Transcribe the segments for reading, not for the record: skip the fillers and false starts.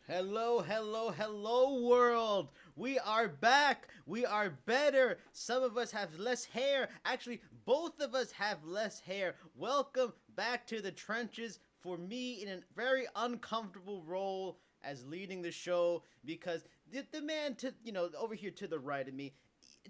Hello, hello, hello, world. We are back. We are better. Some of us have less hair. Actually, both of us have less hair. Welcome back to the trenches for me in a very uncomfortable role as leading the show because the man over here to the right of me,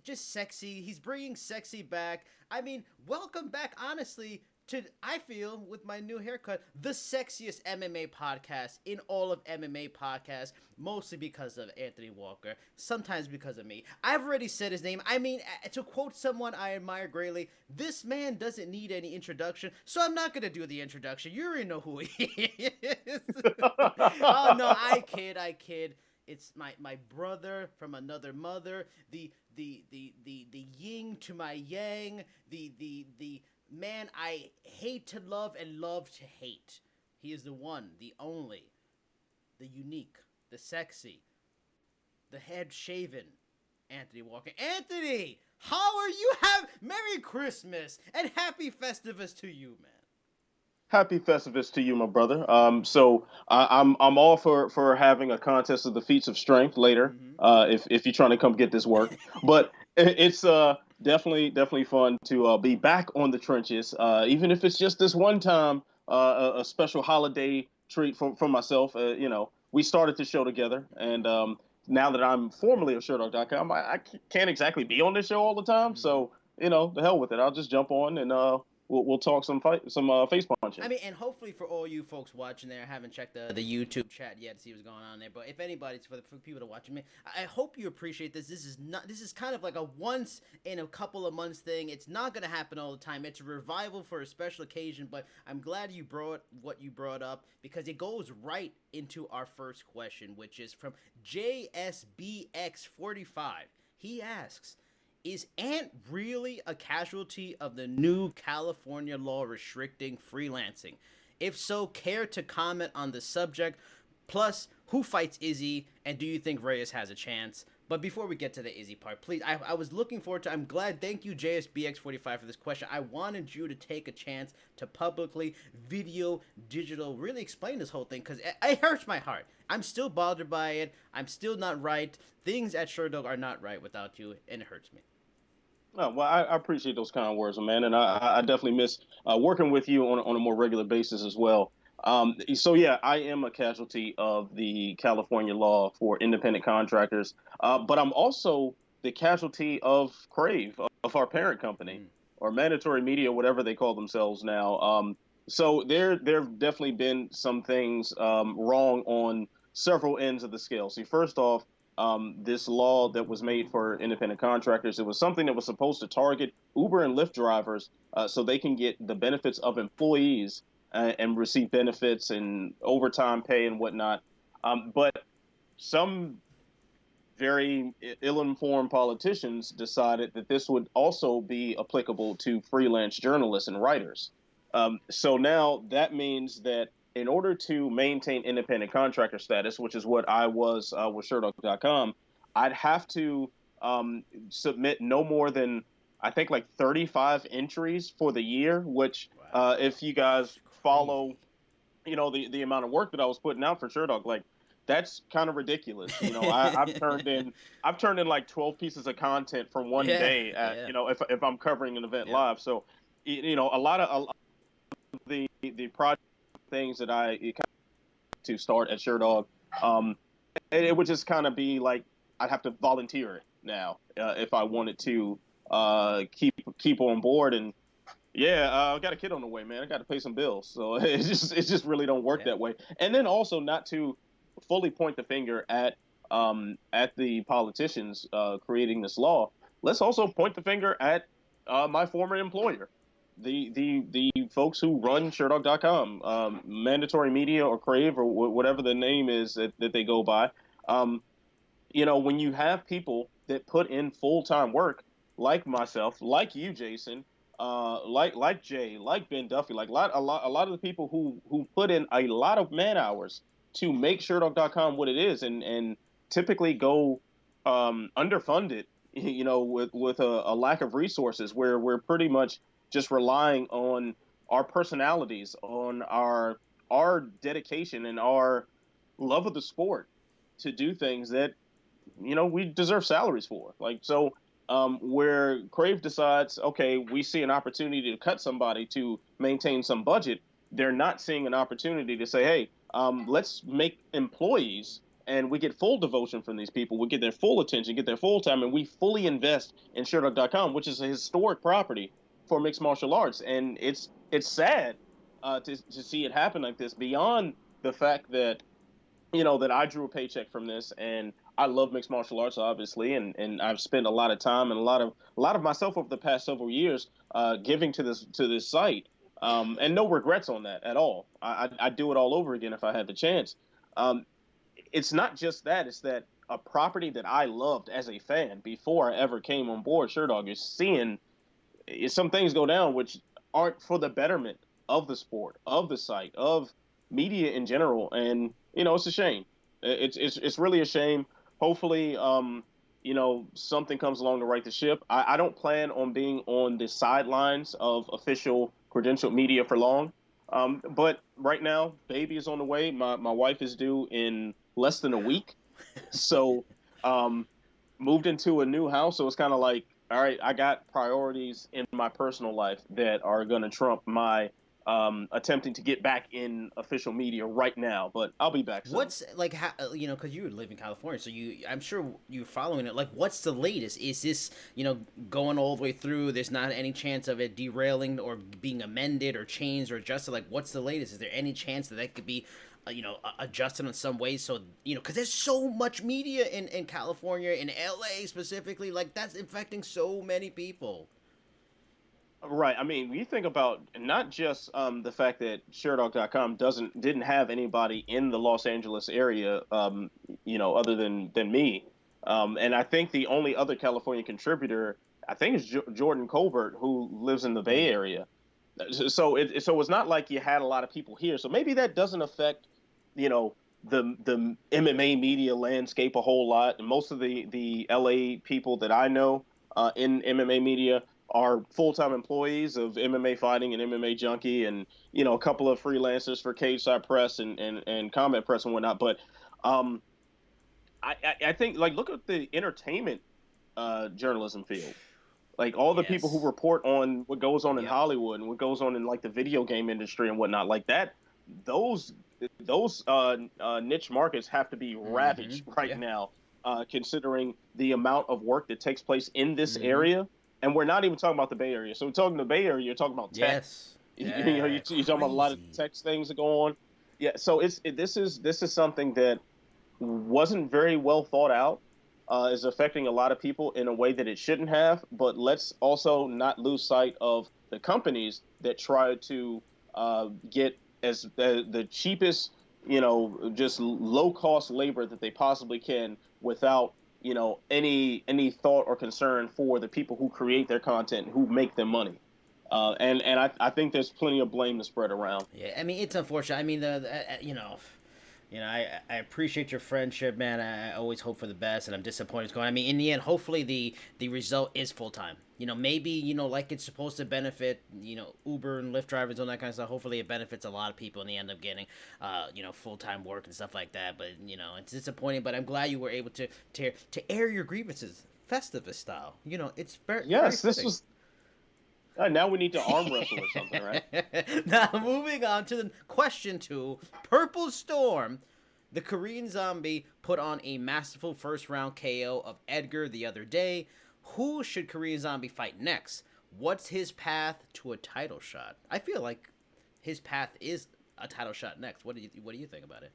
just sexy. He's bringing sexy back. I mean, welcome back, honestly, to, I feel, with my new haircut, the sexiest MMA podcast in all of MMA podcasts, mostly because of Anthony Walker, sometimes because of me. I've already said his name. I mean, to quote someone I admire greatly, this man doesn't need any introduction, so I'm not going to do the introduction. You already know who he is. Oh, no, I kid. It's my brother from another mother, the yin to my yang, the man I hate to love and love to hate. He is the one, the only, the unique, the sexy, the head shaven Anthony Walker. Anthony, how are you? Have Merry Christmas and Happy Festivus to you, man. Happy Festivus to you, my brother. I'm all for having a contest of the feats of strength later. Mm-hmm. If you're trying to come get this work, but it's definitely fun to be back on the trenches. Even if it's just this one time, a special holiday treat for myself. We started the show together, and now that I'm formerly of Sherdog.com, I can't exactly be on this show all the time. Mm-hmm. So the hell with it. I'll just jump on and we'll talk some face I punching. mean, and hopefully for all you folks watching there, I haven't checked the YouTube chat yet to see what's going on there. But if anybody's for people to watch me, I hope you appreciate this. This is kind of like a once in a couple of months thing. It's not gonna happen all the time. It's a revival for a special occasion. But I'm glad you brought what you brought up because it goes right into our first question, which is from JSBX45. He asks, is Ant really a casualty of the new California law restricting freelancing? If so, care to comment on the subject? Plus, who fights Izzy, and do you think Reyes has a chance? But before we get to the Izzy part, please, I was looking forward to, I'm glad, thank you JSBX45 for this question. I wanted you to take a chance to publicly, video, digital, really explain this whole thing, because it hurts my heart. I'm still bothered by it. I'm still not right. Things at Sherdog are not right without you, and it hurts me. Oh, well, I appreciate those kind of words, man, and I definitely miss working with you on a more regular basis as well. So yeah, I am a casualty of the California law for independent contractors, but I'm also the casualty of Crave, of our parent company, Mm. or Mandatory Media, whatever they call themselves now. So there have definitely been some things wrong on several ends of the scale. See, first off, this law that was made for independent contractors. It was something that was supposed to target Uber and Lyft drivers so they can get the benefits of employees and receive benefits and overtime pay and whatnot. But some very ill-informed politicians decided that this would also be applicable to freelance journalists and writers. So now that means that in order to maintain independent contractor status, which is what I was with Sherdog.com, I'd have to submit no more than I think like 35 entries for the year. Which, Wow, if you guys that's follow, crazy. the amount of work that I was putting out for Sherdog, like that's kind of ridiculous. I've turned in like 12 pieces of content from one Yeah, day at yeah, if I'm covering an event yep. live. So a lot of the project things that I to start at Sherdog, um, it would just kind of be like I'd have to volunteer it now if I wanted to keep on board. And yeah, I got a kid on the way, man. I got to pay some bills, so it just really don't work Yep. that way. And then also not to fully point the finger at the politicians creating this law. Let's also point the finger at my former employer, the folks who run Sherdog.com, Mandatory Media or Crave or whatever the name is that they go by. Um, when you have people that put in full time work, like myself, like you, Jason, like Jay, like Ben Duffy, like a lot of the people who put in a lot of man hours to make Sherdog.com what it is, and typically go underfunded, with a lack of resources, where we're pretty much just relying on our personalities, on our dedication, and our love of the sport to do things that we deserve salaries for. Like so, where Crave decides, okay, we see an opportunity to cut somebody to maintain some budget, they're not seeing an opportunity to say, hey, let's make employees and we get full devotion from these people. We get their full attention, get their full time, and we fully invest in Sherdog.com, which is a historic property for mixed martial arts. And it's sad to see it happen like this. Beyond the fact that that I drew a paycheck from this, and I love mixed martial arts, obviously, and I've spent a lot of time and a lot of myself over the past several years giving to this site, and no regrets on that at all. I'd do it all over again if I had the chance. Um, it's not just that; it's that a property that I loved as a fan before I ever came on board. Sherdog is seeing some things go down which aren't for the betterment of the sport, of the site, of media in general, and it's a shame. It's really a shame. Hopefully, something comes along to right the ship. I don't plan on being on the sidelines of official credentialed media for long. But right now, baby is on the way. My wife is due in less than a week, so um, moved into a new house. So it's kind of like, all right, I got priorities in my personal life that are going to trump my attempting to get back in official media right now. But I'll be back soon. What's like how because you live in California, so I'm sure you're following it. Like, what's the latest? Is this going all the way through? There's not any chance of it derailing or being amended or changed or adjusted. Like, what's the latest? Is there any chance that could be adjusted in some ways? So because there's so much media in California, in LA specifically, like that's affecting so many people. Right. I mean, you think about not just the fact that Sherdog.com didn't have anybody in the Los Angeles area, other than me. And I think the only other California contributor, I think, is Jordan Colbert, who lives in the Bay Mm. Area. So it's not like you had a lot of people here. So maybe that doesn't affect, you know, the MMA media landscape a whole lot. And most of the LA people that I know in MMA media are full-time employees of MMA Fighting and MMA Junkie, and a couple of freelancers for Cage Side Press and Combat Press and whatnot. But um, I think, like, look at the entertainment journalism field, like all the people who Yes. report on what goes on in Yep. Hollywood and what goes on in, like, the video game industry and whatnot, like that. Those those niche markets have to be Mm-hmm. ravaged right Yeah. now, considering the amount of work that takes place in this Mm-hmm. area. And we're not even talking about the Bay Area. So we're talking the Bay Area, you're talking about tech. Yes. You're Yeah. talking about a lot of Crazy. tech things that go on. Yeah. So this is something that wasn't very well thought out, is affecting a lot of people in a way that it shouldn't have. But let's also not lose sight of the companies that try to get as the cheapest, just low cost labor that they possibly can without any thought or concern for the people who create their content and who make them money. And I think there's plenty of blame to spread around. Yeah, I mean it's unfortunate. I mean I appreciate your friendship, man. I always hope for the best, and I'm disappointed it's going. I mean, in the end, hopefully the result is full time. Maybe like it's supposed to benefit Uber and Lyft drivers and all that kind of stuff. Hopefully, it benefits a lot of people, and they end up getting full time work and stuff like that. But it's disappointing. But I'm glad you were able to air your grievances, Festivus style. It's very Yes, this fitting. was. Now we need to arm wrestle or something, right? Now, moving on to the question two, Purple Storm. The Korean Zombie put on a masterful first round KO of Edgar the other day. Who should Korean Zombie fight next? What's his path to a title shot? I feel like his path is a title shot next. What do you think about it?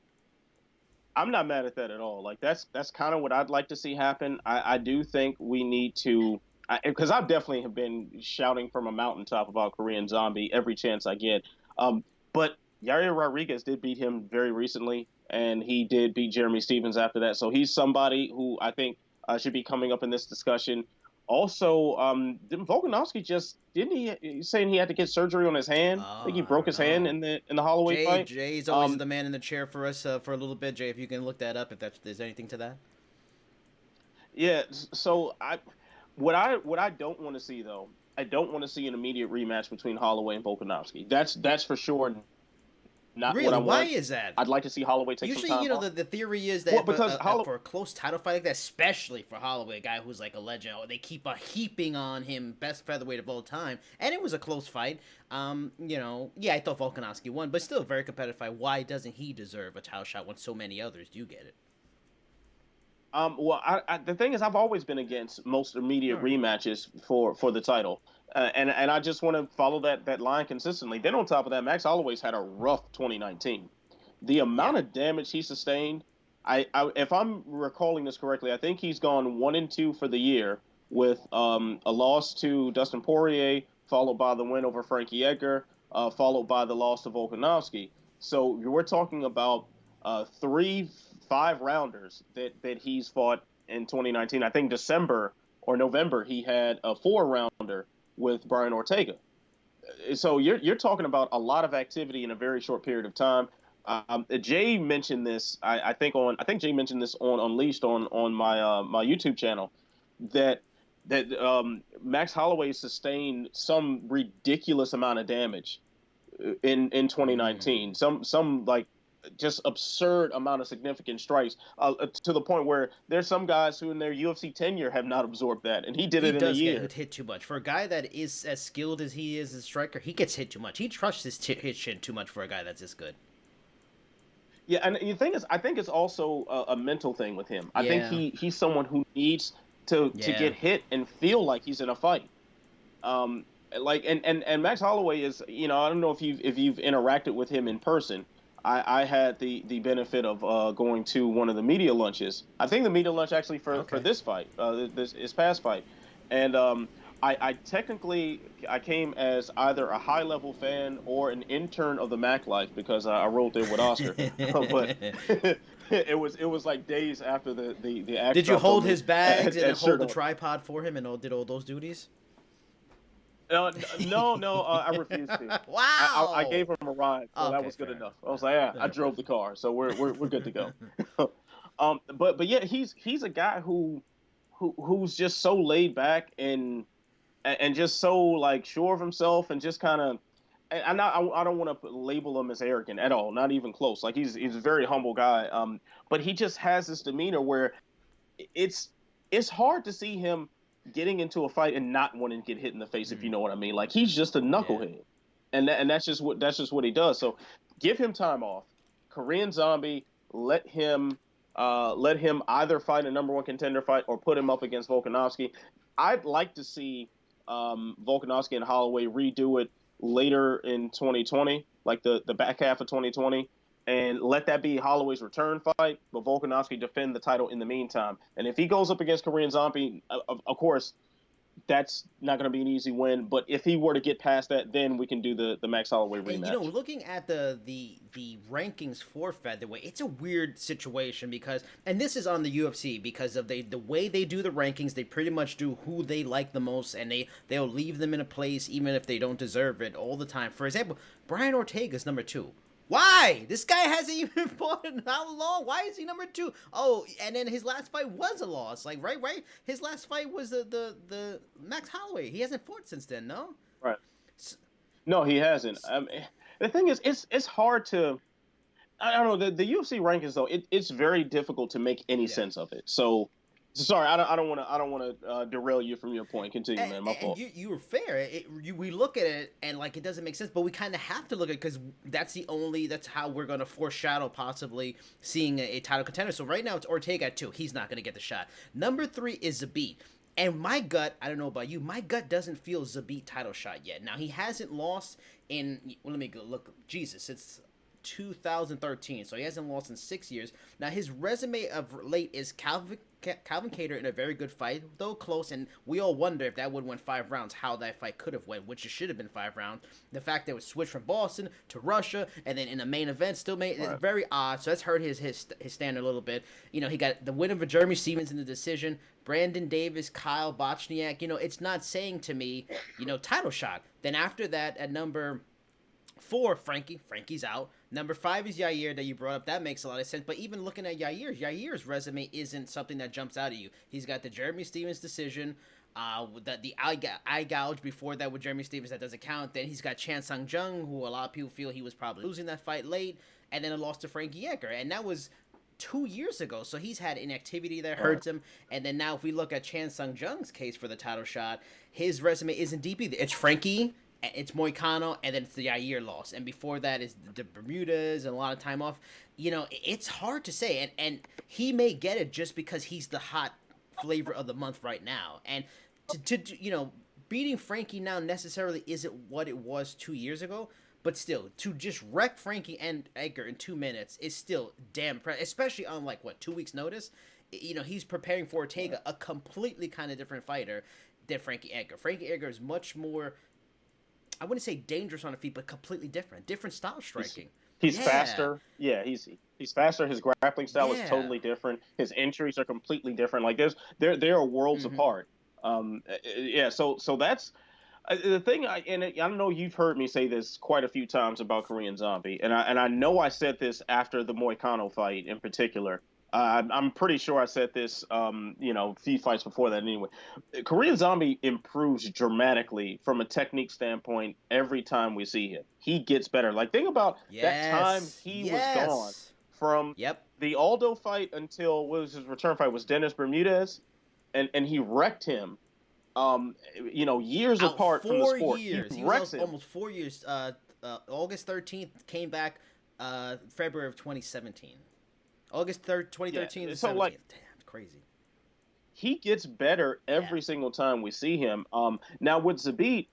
I'm not mad at that at all. Like that's kind of what I'd like to see happen. I do think we need to, because I definitely have been shouting from a mountaintop about Korean Zombie every chance I get. But Yair Rodriguez did beat him very recently, and he did beat Jeremy Stevens after that. So he's somebody who I think should be coming up in this discussion. Also, didn't Volkanovski just didn't he saying he had to get surgery on his hand? I think he I broke don't his hand know. in the Holloway Jay, fight. Jay's always Um, the man in the chair for us for a little bit. Jay, if you can look that up, if there's anything to that. Yeah, so what I don't want to see, though, I don't want to see an immediate rematch between Holloway and Volkanovski. That's for sure not what I Really? Why want. is that? I'd like to see Holloway take some Usually, time off. the theory is Well, that because for a close title fight like that, especially for Holloway, a guy who's like a legend, they keep heaping on him best featherweight of all time, and it was a close fight. Yeah, I thought Volkanovski won, but still a very competitive fight. Why doesn't he deserve a title shot when so many others do get it? Well, the thing is, I've always been against most immediate All right. rematches for the title, and I just want to follow that line consistently. Then on top of that, Max Holloway's had a rough 2019. The Yeah. amount of damage he sustained, if I'm recalling this correctly, I think he's gone 1-2 for the year with a loss to Dustin Poirier, followed by the win over Frankie Edgar, followed by the loss to Volkanovski. So we're talking about three 5 rounders that he's fought in 2019. I think December or November he had a 4 rounder with Brian Ortega. So you're talking about a lot of activity in a very short period of time. Jay mentioned this. I think Jay mentioned this on Unleashed on my YouTube channel that Max Holloway sustained some ridiculous amount of damage in 2019. Some like just absurd amount of significant strikes to the point where there's some guys who in their UFC tenure have not absorbed that, and he did He it in a does year. get hit too much. For a guy that is as skilled as he is as a striker, he gets hit too much. He trusts his chin too much for a guy that's this good. Yeah, and the thing is, I think it's also a mental thing with him. I think Yeah. he's someone who needs to Yeah. get hit and feel like he's in a fight. Um, and Max Holloway is, I don't know if you've interacted with him in person. I had the benefit of going to one of the media lunches. I think the media lunch actually for Okay. this fight, this past fight, and I technically I came as either a high level fan or an intern of the Mac Life because I rolled there with Oscar, but it was like days after the axe Did you dropped on hold me his bags and at hold the Sherdog. tripod for him and did all those duties? No, I refused to. I Wow. gave him a ride, so that Okay, was good fair enough. enough. I was like, yeah, I Fair drove enough. the car, so we're good to go. But yeah, he's a guy who's just so laid back and just so like sure of himself and just kind of. And I don't want to label him as arrogant at all, not even close. Like he's a very humble guy. But he just has this demeanor where it's it's hard to see him getting into a fight and not wanting to get hit in the face, if you Mm, know what I mean. Like he's just a yeah. knucklehead, and that's just what he does. So give him time off. Korean Zombie, let him either fight a number one contender fight or put him up against Volkanovski. I'd like to see Volkanovski and Holloway redo it later in 2020, like the back half of 2020, and let that be Holloway's return fight, but Volkanovski defend the title in the meantime. And if he goes up against Korean Zombie, of course, that's not going to be an easy win. But if he were to get past that, then we can do the Max Holloway And rematch. looking at the rankings for featherweight, it's a weird situation because, and this is on the UFC because of the way they do the rankings. They pretty much do who they like the most, and they'll leave them in a place even if they don't deserve it all the time. For example, Brian Ortega's number 2. Why? This guy hasn't even fought in how long? Why is he number 2? Oh, and then his last fight was a loss. Like right. His last fight was the Max Holloway. He hasn't fought since then. No. Right. No, he hasn't. The thing is, it's hard to. I don't know the UFC rankings though. It's very difficult to make any Yeah. sense of it. So sorry, I don't want to derail you from your point. Continue, man. My And fault. you were fair. We look at it and like it doesn't make sense, but we kind of have to look at it because that's how we're gonna foreshadow possibly seeing a title contender. So right now it's Ortega at 2. He's not gonna get the shot. Number 3 is Zabit. And my gut, I don't know about you, my gut doesn't feel Zabit title shot yet. Now he hasn't lost in. Well, let me go look. Jesus, it's 2013, so he hasn't lost in 6 years. Now his resume of late is Calvin Kattar in a very good fight, though close, and we all wonder if that would win 5 rounds, how that fight could have went, which it should have been 5 rounds. The fact that it was switched from Boston to Russia, and then in the main event still made it very odd. So that's hurt his standard a little bit. He got the win over Jeremy Stevens in the decision. Brandon Davis, Kyle Bochniak. It's not saying to me, title shot. Then after that, at number 4, Frankie's out. Number 5 is Yair that you brought up. That makes a lot of sense. But even looking at Yair's resume isn't something that jumps out at you. He's got the Jeremy Stevens decision. The eye gouge before that with Jeremy Stevens, that doesn't count. Then he's got Chan Sung Jung, who a lot of people feel he was probably losing that fight late, and then a loss to Frankie Edgar, and that was 2 years ago. So he's had inactivity that hurts him. And then now if we look at Chan Sung Jung's case for the title shot, his resume isn't deep either. It's Frankie, it's Moicano, and then it's the Yair loss. And before that is the Bermudas and a lot of time off. You know, it's hard to say. And he may get it just because he's the hot flavor of the month right now. And to you know, beating Frankie now necessarily isn't what it was 2 years ago. But still, to just wreck Frankie and Edgar in 2 minutes is still damn impressive, especially on, like, 2 weeks' notice. You know, he's preparing for Ortega, a completely kind of different fighter than Frankie Edgar. Frankie Edgar is much more, I wouldn't say dangerous on the feet, but completely different style striking. He's faster. Yeah, he's faster. His grappling style is totally different. His entries are completely different. Like, there are worlds apart. So that's the thing. I know you've heard me say this quite a few times about Korean Zombie, and I know I said this after the Moicano fight in particular. I'm pretty sure I said this, a few fights before that anyway. Korean Zombie improves dramatically from a technique standpoint every time we see him. He gets better. Like, think about that time he was gone from the Aldo fight until what was his return fight was Dennis Bermudez, and he wrecked him. Years apart from the sport. He was almost 4 years. August 13th came back, February of 2017. August 3rd, 2013. So, like, damn, crazy. He gets better every single time we see him. Now with Zabit,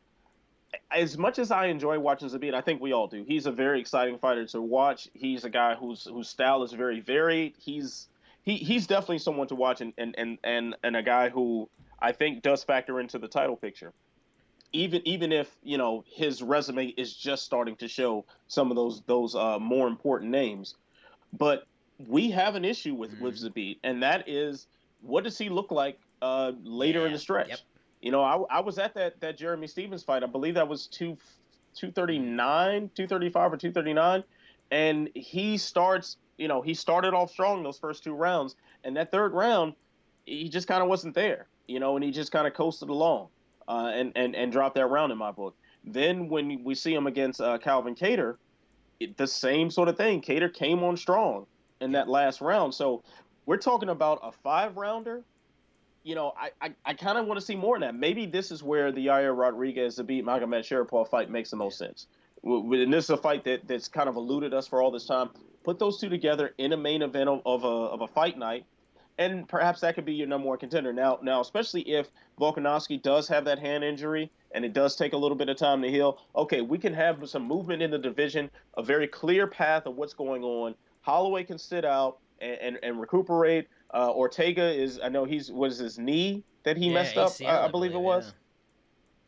as much as I enjoy watching Zabit, I think we all do. He's a very exciting fighter to watch. He's a guy whose style is very varied. He's definitely someone to watch, and a guy who I think does factor into the title picture. Even if, his resume is just starting to show some of those more important names. But we have an issue with Zabit, and that is, what does he look like later in the stretch? Yep. I was at that Jeremy Stevens fight. I believe that was 239, 235 or 239, and he started off strong those first two rounds, and that third round he just kind of wasn't there, and he just kind of coasted along and dropped that round in my book. Then when we see him against Calvin Kattar, the same sort of thing. Kattar came on strong in that last round. So we're talking about a 5-rounder. I kind of want to see more than that. Maybe this is where the Yair Rodriguez-Zabit Magomedsharipov fight makes the most sense. And this is a fight that's kind of eluded us for all this time. Put those two together in a main event of a fight night, and perhaps that could be your number one contender. Now, especially if Volkanovski does have that hand injury and it does take a little bit of time to heal, okay, we can have some movement in the division, a very clear path of what's going on. Holloway can sit out and recuperate. Ortega is, I know was his knee that he messed up, I believe it was.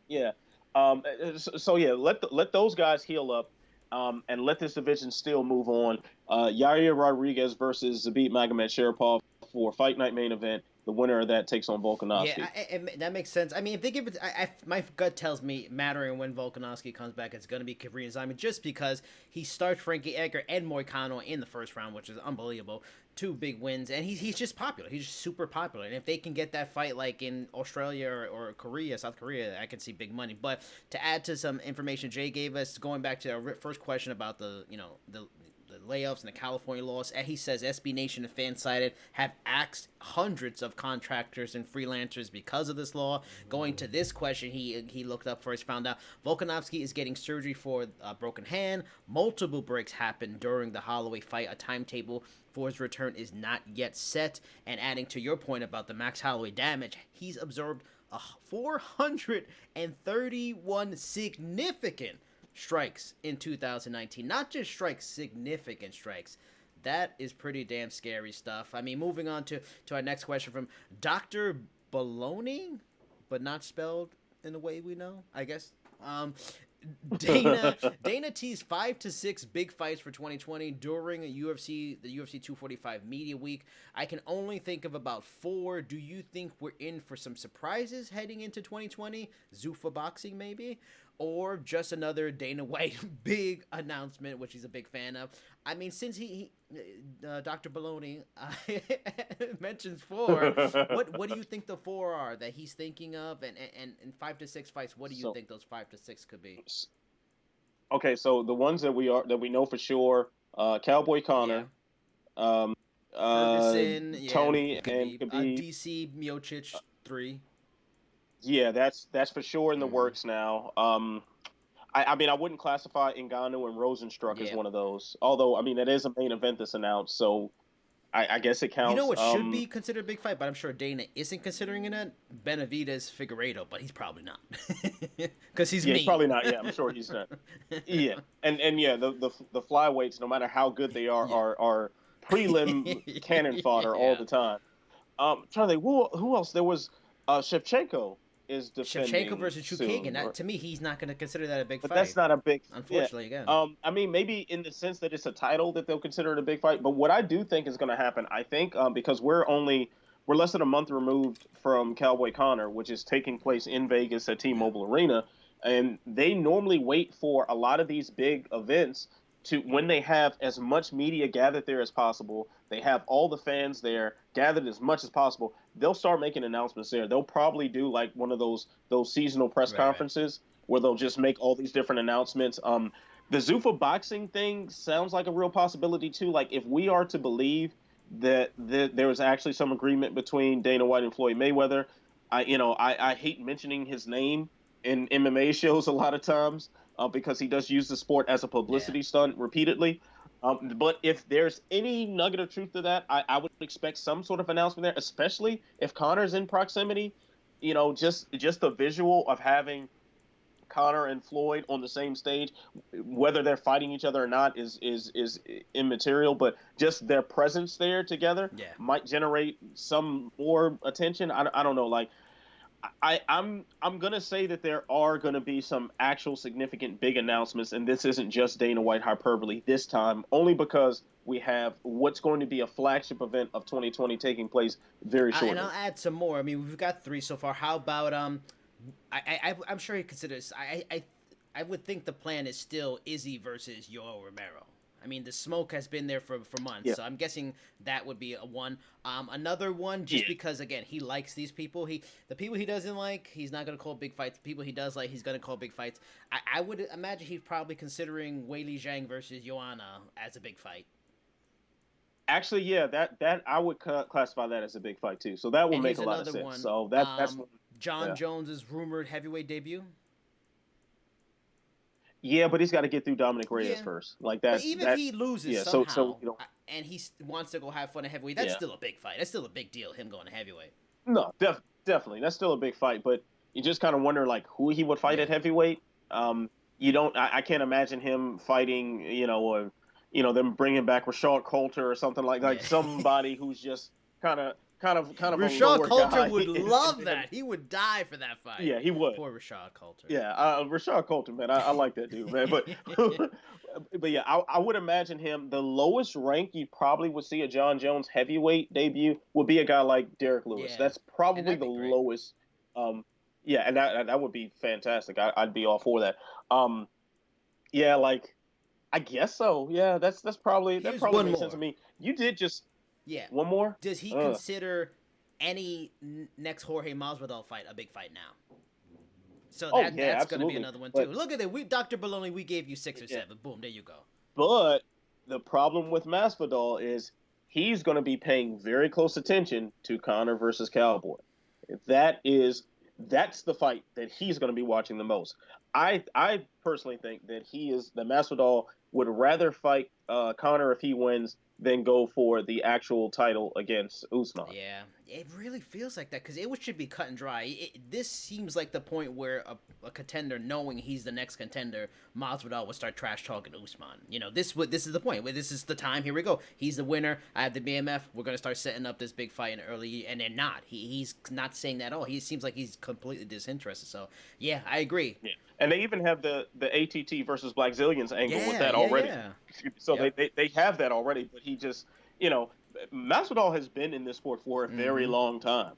Yeah. Let those guys heal up, and let this division still move on. Yair Rodriguez versus Zabit Magomedsharipov for Fight Night main event. The winner of that takes on Volkanovski. Yeah, that makes sense. I mean, if they give it, my gut tells me mattering when Volkanovski comes back, it's going to be Korean Zombie, just because he starts Frankie Edgar and Moicano in the first round, which is unbelievable. 2 big wins, and he's just popular. He's just super popular. And if they can get that fight like in Australia or Korea, South Korea, I can see big money. But to add to some information Jay gave us, going back to our first question about the layoffs and the California loss, he says SB Nation and Fansided have axed hundreds of contractors and freelancers because of this law. Going to this question, he looked up first, found out Volkanovski is getting surgery for a broken hand. Multiple breaks happened during the Holloway fight. A timetable for his return is not yet set. And adding to your point about the Max Holloway damage, he's absorbed 431 significant strikes in 2019. Not just strikes, significant strikes. That is pretty damn scary stuff. I mean, moving on to our next question from Dr. Baloney, but not spelled in the way we know, I guess. Dana teased 5 to 6 big fights for 2020 during the UFC 245 media week. I can only think of about 4. Do you think we're in for some surprises heading into 2020? Zuffa boxing, maybe? or just another Dana White big announcement, which he's a big fan of. I mean, since Dr. Baloney mentions four, what do you think the four are that he's thinking of, and 5 to 6 fights? What do you So, think those 5 to 6 could be? okay, so the ones that we know for sure, Cowboy Yeah, Connor, um, Ferguson, yeah, Tony, and Khabib, Khabib. DC, Miocic, 3. Yeah, that's for sure in the Mm-hmm. works now. I mean, I wouldn't classify Ngannou and Rosenstruck as Yeah. one of those. Although, I mean, it is a main event that's announced, so I guess it You know counts. what should be considered a big fight, but I'm sure Dana isn't considering it. Benavidez Figueiredo, but he's probably not because he's Yeah, he's mean. probably not. Yeah, I'm sure he's not. Yeah, and yeah, the flyweights, no matter how good they are, Yeah. are prelim cannon fodder all Yeah. the time. Trying to think, who else? There was Shevchenko is Shevchenko defending versus Chukagan. soon, That, to me, he's not going to consider that a big but fight. that's not a big. Yeah. Unfortunately, again. I mean, maybe in the sense that it's a title that they'll consider it a big fight. But what I do think is going to happen, I think, because we're less than a month removed from Cowboy Connor, which is taking place in Vegas at Yeah. T-Mobile Arena, and they normally wait for a lot of these big events to when they have as much media gathered there as possible. They have all the fans there gathered as much as possible. They'll start making announcements there. They'll probably do like one of those seasonal press Right, right. conferences where they'll just make all these different announcements. The Zuffa boxing thing sounds like a real possibility too. Like if we are to believe that there was actually some agreement between Dana White and Floyd Mayweather, I hate mentioning his name in MMA shows a lot of times because he does use the sport as a Yeah. publicity stunt repeatedly. But if there's any nugget of truth to that, I would expect some sort of announcement there, especially if Connor's in proximity. Just the visual of having Connor and Floyd on the same stage, whether they're fighting each other or not is immaterial, but just their presence there together Yeah. might generate some more attention. I don't know. Like I'm gonna say that there are gonna be some actual significant big announcements, and this isn't just Dana White hyperbole this time, only because we have what's going to be a flagship event of 2020 taking place very And shortly. I'll add some more. I mean, we've got 3 so far. How about I'm sure he considers. I would think the plan is still Izzy versus Yoel Romero. I mean, the smoke has been there for months, Yeah, so I'm guessing that would be a one. Another one, just yeah. because again he likes these people. The people he doesn't like, he's not gonna call big fights. The people he does like, he's gonna call big fights. I would imagine he's probably considering Weili Zhang versus Joanna as a big fight. Actually, yeah, that I would classify that as a big fight too. So that will And make here's a lot of another sense. one. So that's one. John Yeah, Jones's rumored heavyweight debut. yeah, but he's got to get through Dominic Reyes Yeah, first. Like but that's even if that. he loses Yeah. So somehow, and he wants to go have fun at heavyweight, that's yeah, still a big fight. That's still a big deal. Him going to heavyweight. no, definitely that's still a big fight. But you just kind of wonder like who he would fight Yeah, at heavyweight. You don't. I can't imagine him fighting. Them bringing back Rashad Coulter or something like yeah. somebody who's just kind of a Rashad lower Coulter guy. would love that. He would die for that fight. Yeah, he would. Poor Rashad Coulter. Yeah, Rashad Coulter, man, I like that dude, man. But but yeah, I would imagine him. The lowest rank you probably would see a John Jones heavyweight debut would be a guy like Derek Lewis. Yeah, That's and probably that'd the be great. lowest. Um, yeah, and that would be fantastic. I'd be all for that. Um, yeah, like I guess so. Yeah, that Here's probably one makes sense to more. me. You did just Yeah. one more. Does he Uh, consider any next Jorge Masvidal fight a big fight now? So oh yeah, that's going to be absolutely. another one too. But Look at that. Dr. Baloney, we gave you 6 or 7. yeah, Boom, there you go. but the problem with Masvidal is he's going to be paying very close attention to Connor versus Cowboy. That is that's the fight that he's going to be watching the most. I personally think that Masvidal would rather fight Connor if he wins than go for the actual title against Usman. Yeah, it really feels like that because it should be cut and dry. This seems like the point where a contender, knowing he's the next contender, Masvidal would start trash talking Usman. This is the point. This is the time. Here we go. He's the winner. I have the BMF. We're gonna start setting up this big fight in early, and they're not. He's not saying that at all. He seems like he's completely disinterested. So yeah, I agree. Yeah. And they even have the ATT versus Black Zillions angle with Yeah, that yeah, already. yeah. So Yep. they have that already, but he just, Masvidal has been in this sport for a very Mm-hmm. long time.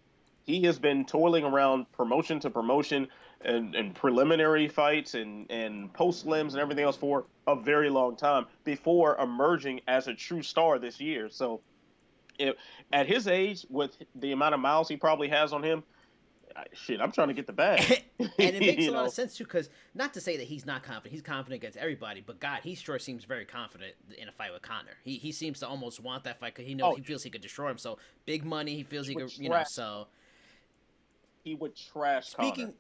He has been toiling around promotion to promotion, and preliminary fights and post limbs and everything else for a very long time before emerging as a true star this year. So, if, at his age, with the amount of miles he probably has on him, shit, I'm trying to get the bag. And it makes a you lot of know. sense too, because not to say that he's not confident, he's confident against everybody, but God, he sure seems very confident in a fight with Connor. He seems to almost want that fight because he knows Oh, he feels he could destroy him. So big money, he feels he he would could, trash. So He would trash Connor. speaking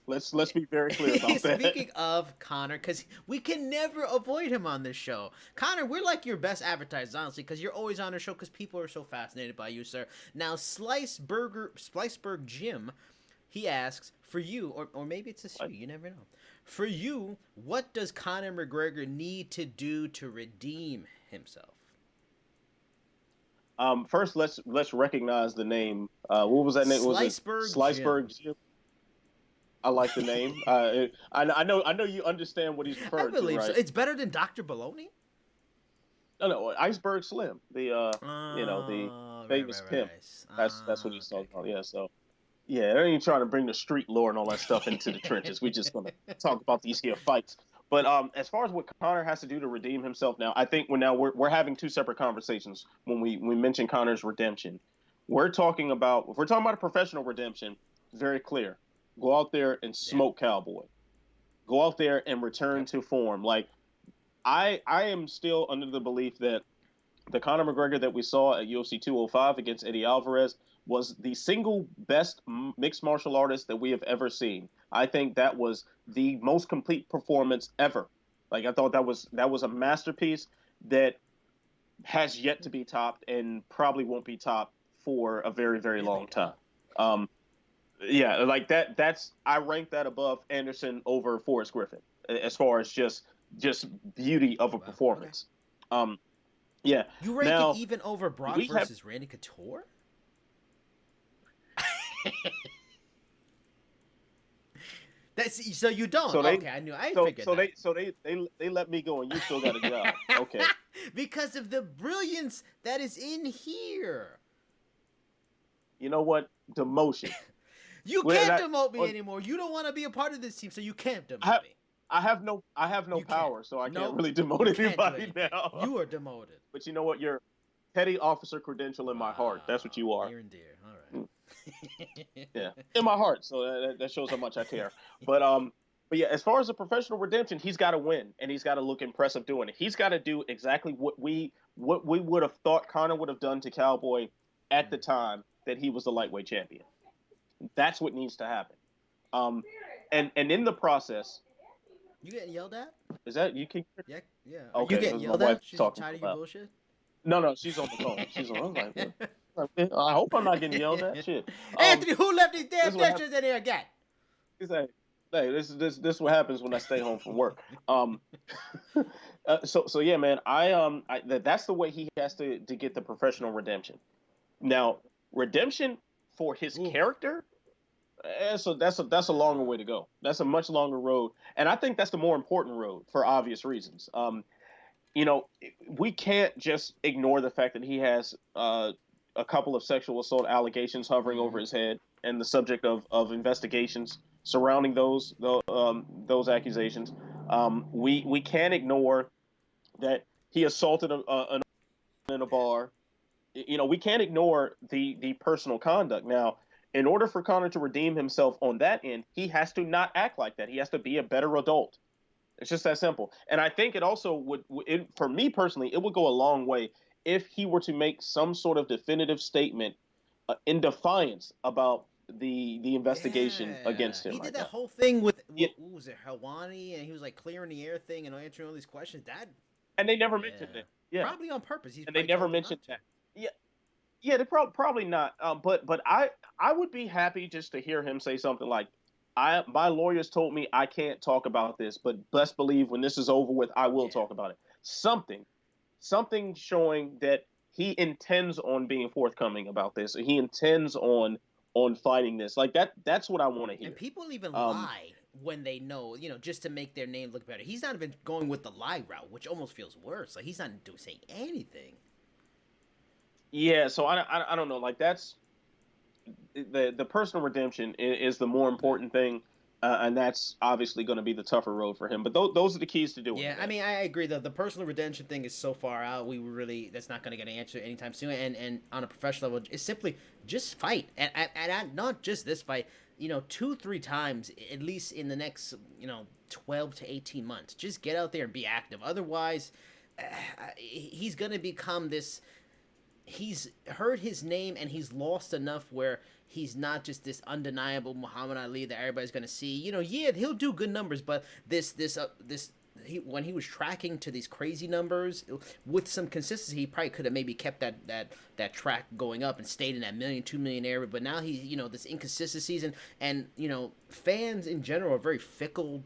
Let's be very clear about that. speaking of Connor, because we can never avoid him on this show. Connor, we're like your best advertisers, honestly, because you're always on our show because people are so fascinated by you, sir. Now, Sliceburg Jim, he asks, for you, or maybe it's a she, you never know. For you, what does Conor McGregor need to do to redeem himself? First, let's recognize the name. What was that name? Was it Sliceburg Jim. Sliceburg Jim? I like the name. I know you understand what he's I referring to, believe so. right? It's better than Dr. Baloney? No, Iceberg Slim, the famous pimp. That's what he's Okay, talking about. okay. Yeah, so yeah, I ain't trying to bring the street lore and all that stuff into the trenches. We just gonna talk about these here fights. But as far as what Connor has to do to redeem himself now, I think we're having two separate conversations when we mention Connor's redemption. If we're talking about a professional redemption, it's very clear. Go out there and Yeah. smoke Cowboy. Go out there and return Yep. to form. Like I am still under the belief that the Conor McGregor that we saw at UFC 205 against Eddie Alvarez was the single best mixed martial artist that we have ever seen. I think that was the most complete performance ever. Like I thought that was a masterpiece that has yet to be topped and probably won't be topped for a very very Really? long time. Um, yeah, like that's I rank that above Anderson over Forrest Griffin as far as just beauty of a Wow. Okay. performance. Um, yeah. You rank it Now even over Brock we have versus Randy Couture? That's so you don't. so they Okay, I knew. I so figured so that. they let me go and you still got a job. Okay. Because of the brilliance that is in here. You know what? Demotion. You Well, can't and demote me well, anymore. You don't want to be a part of this team, so you can't I demote have me. I have no You can't. power, so I can't Nope. really demote You can't do anybody anything. now. You are demoted. But you know what? You're petty officer credential in my heart. That's what Wow. you are. Near and dear. All Mm. right. Yeah, in my heart. So that shows how much I care. But yeah, as far as a professional redemption, he's got to win, and he's got to look impressive doing it. He's got to do exactly what we would have thought Conor would have done to Cowboy at the time that he was the lightweight champion. That's what needs to happen. Um, and in the process, You getting yelled at? is that you can? Yeah, yeah. Are you Okay, getting because my yelled at? wife's She's talking tired so of your loud. bullshit? No, she's on the phone. She's on. I'm like, what? I hope I'm not getting yelled at. Shit. Anthony, who left these This damn is what happens. dishes in here again? He's like, hey, this is what happens when I stay home from work. So yeah, man, that's the way he has to get the professional redemption. Now, redemption for his Oof. character, so that's a longer way to go. That's a much longer road, and I think that's the more important road for obvious reasons. You know, we can't just ignore the fact that he has a couple of sexual assault allegations hovering over Mm-hmm. his head and the subject of investigations surrounding those accusations. We can't ignore that he assaulted an in a bar. You know, we can't ignore the personal conduct. Now, in order for Connor to redeem himself on that end, he has to not act like that. He has to be a better adult. It's just that simple. And I think it also for me personally, it would go a long way if he were to make some sort of definitive statement in defiance about the investigation Yeah, against him he did right that now. whole thing with Yeah, what was it, Helwani, and he was like clearing the air thing and answering all these questions. That, and they never mentioned yeah, it. Yeah, probably on purpose. He's and they probably never told them not mentioned to. that. Yeah, yeah, they probably not. But I would be happy just to hear him say something like, my lawyers told me I can't talk about this, but best believe when this is over with, I will Yeah, talk about it. Something showing that he intends on being forthcoming about this. He intends on fighting this. Like that. That's what I want to and hear. people even Um, lie when they know, just to make their name look better. He's not even going with the lie route, which almost feels worse. Like he's not saying anything. yeah. So I don't know. Like that's the personal redemption is the more Yeah. important thing. and that's obviously going to be the tougher road for him. But those are the keys to doing Yeah, it, I man. mean, I agree. The personal redemption thing is so far out. We really that's not going to get an answer anytime soon. And on a professional level, it's simply just fight, and not just this fight. 2-3 times at least in the next 12 to 18 months. Just get out there and be active. Otherwise, he's going to become this. He's heard his name and he's lost enough where he's not just this undeniable Muhammad Ali that everybody's gonna see. Yeah, he'll do good numbers, but this when he was tracking to these crazy numbers with some consistency, he probably could have maybe kept that track going up and stayed in that 1-2 million area. But now he's this inconsistencies and fans in general are very fickle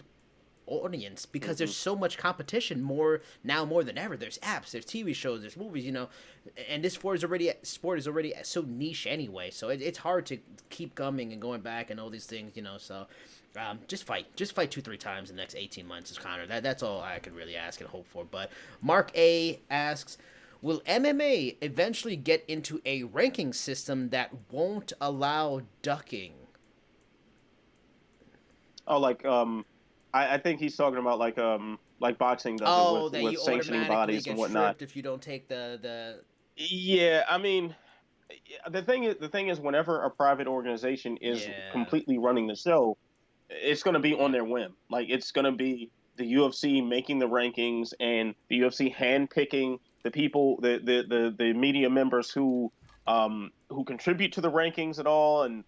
audience because Hmm. there's so much competition more than ever. There's apps, there's TV shows, there's movies, and this sport is already so niche anyway. So it's hard to keep coming and going back and all these things. So just fight 2-3 times in the next 18 months is Connor. That's all I could really ask and hope for. But Mark A asks, will MMA eventually get into a ranking system that won't allow ducking? Oh, I think he's talking about like boxing does it Oh, that with you sanctioning automatically bodies and get whatnot. stripped if you don't take the Yeah, I mean, the thing is, whenever a private organization is yeah. completely running the show, it's going to be on Yeah. their whim. Like it's going to be the UFC making the rankings and the UFC handpicking the people, the media members who contribute to the rankings at all, and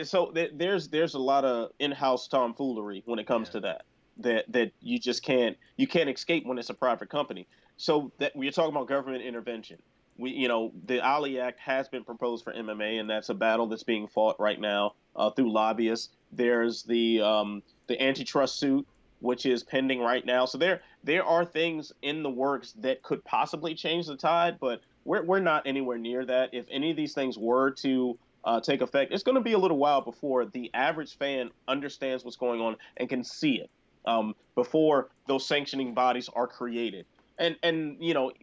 so there's a lot of in-house tomfoolery when it comes Yeah. to that you can't escape when it's a private company. So that we're talking about government intervention. The Ali Act has been proposed for MMA, and that's a battle that's being fought right now through lobbyists. There's the antitrust suit, which is pending right now. So there are things in the works that could possibly change the tide, but we're not anywhere near that. If any of these things were to take effect, it's going to be a little while before the average fan understands what's going on and can see it before those sanctioning bodies are created. And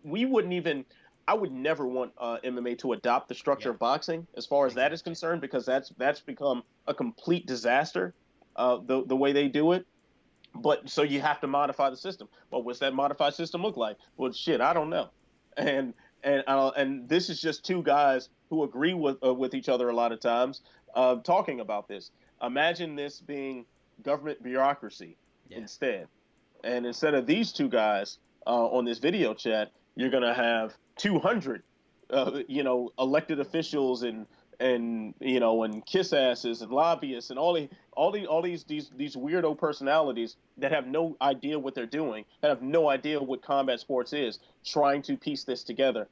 we wouldn't even. I would never want MMA to adopt the structure Yeah. of boxing as far as that is Exactly. concerned, because that's become a complete disaster. The way they do it, but so you have to modify the system. But what's that modified system look like? Well, shit, I don't know. And and this is just two guys who agree with each other a lot of times, talking about this. Imagine this being government bureaucracy Yeah. instead, and instead of these two guys on this video chat, you're gonna have 200, elected officials and kiss asses and lobbyists and all these weirdo personalities that have no idea what they're doing, that have no idea what combat sports is, trying to piece this together.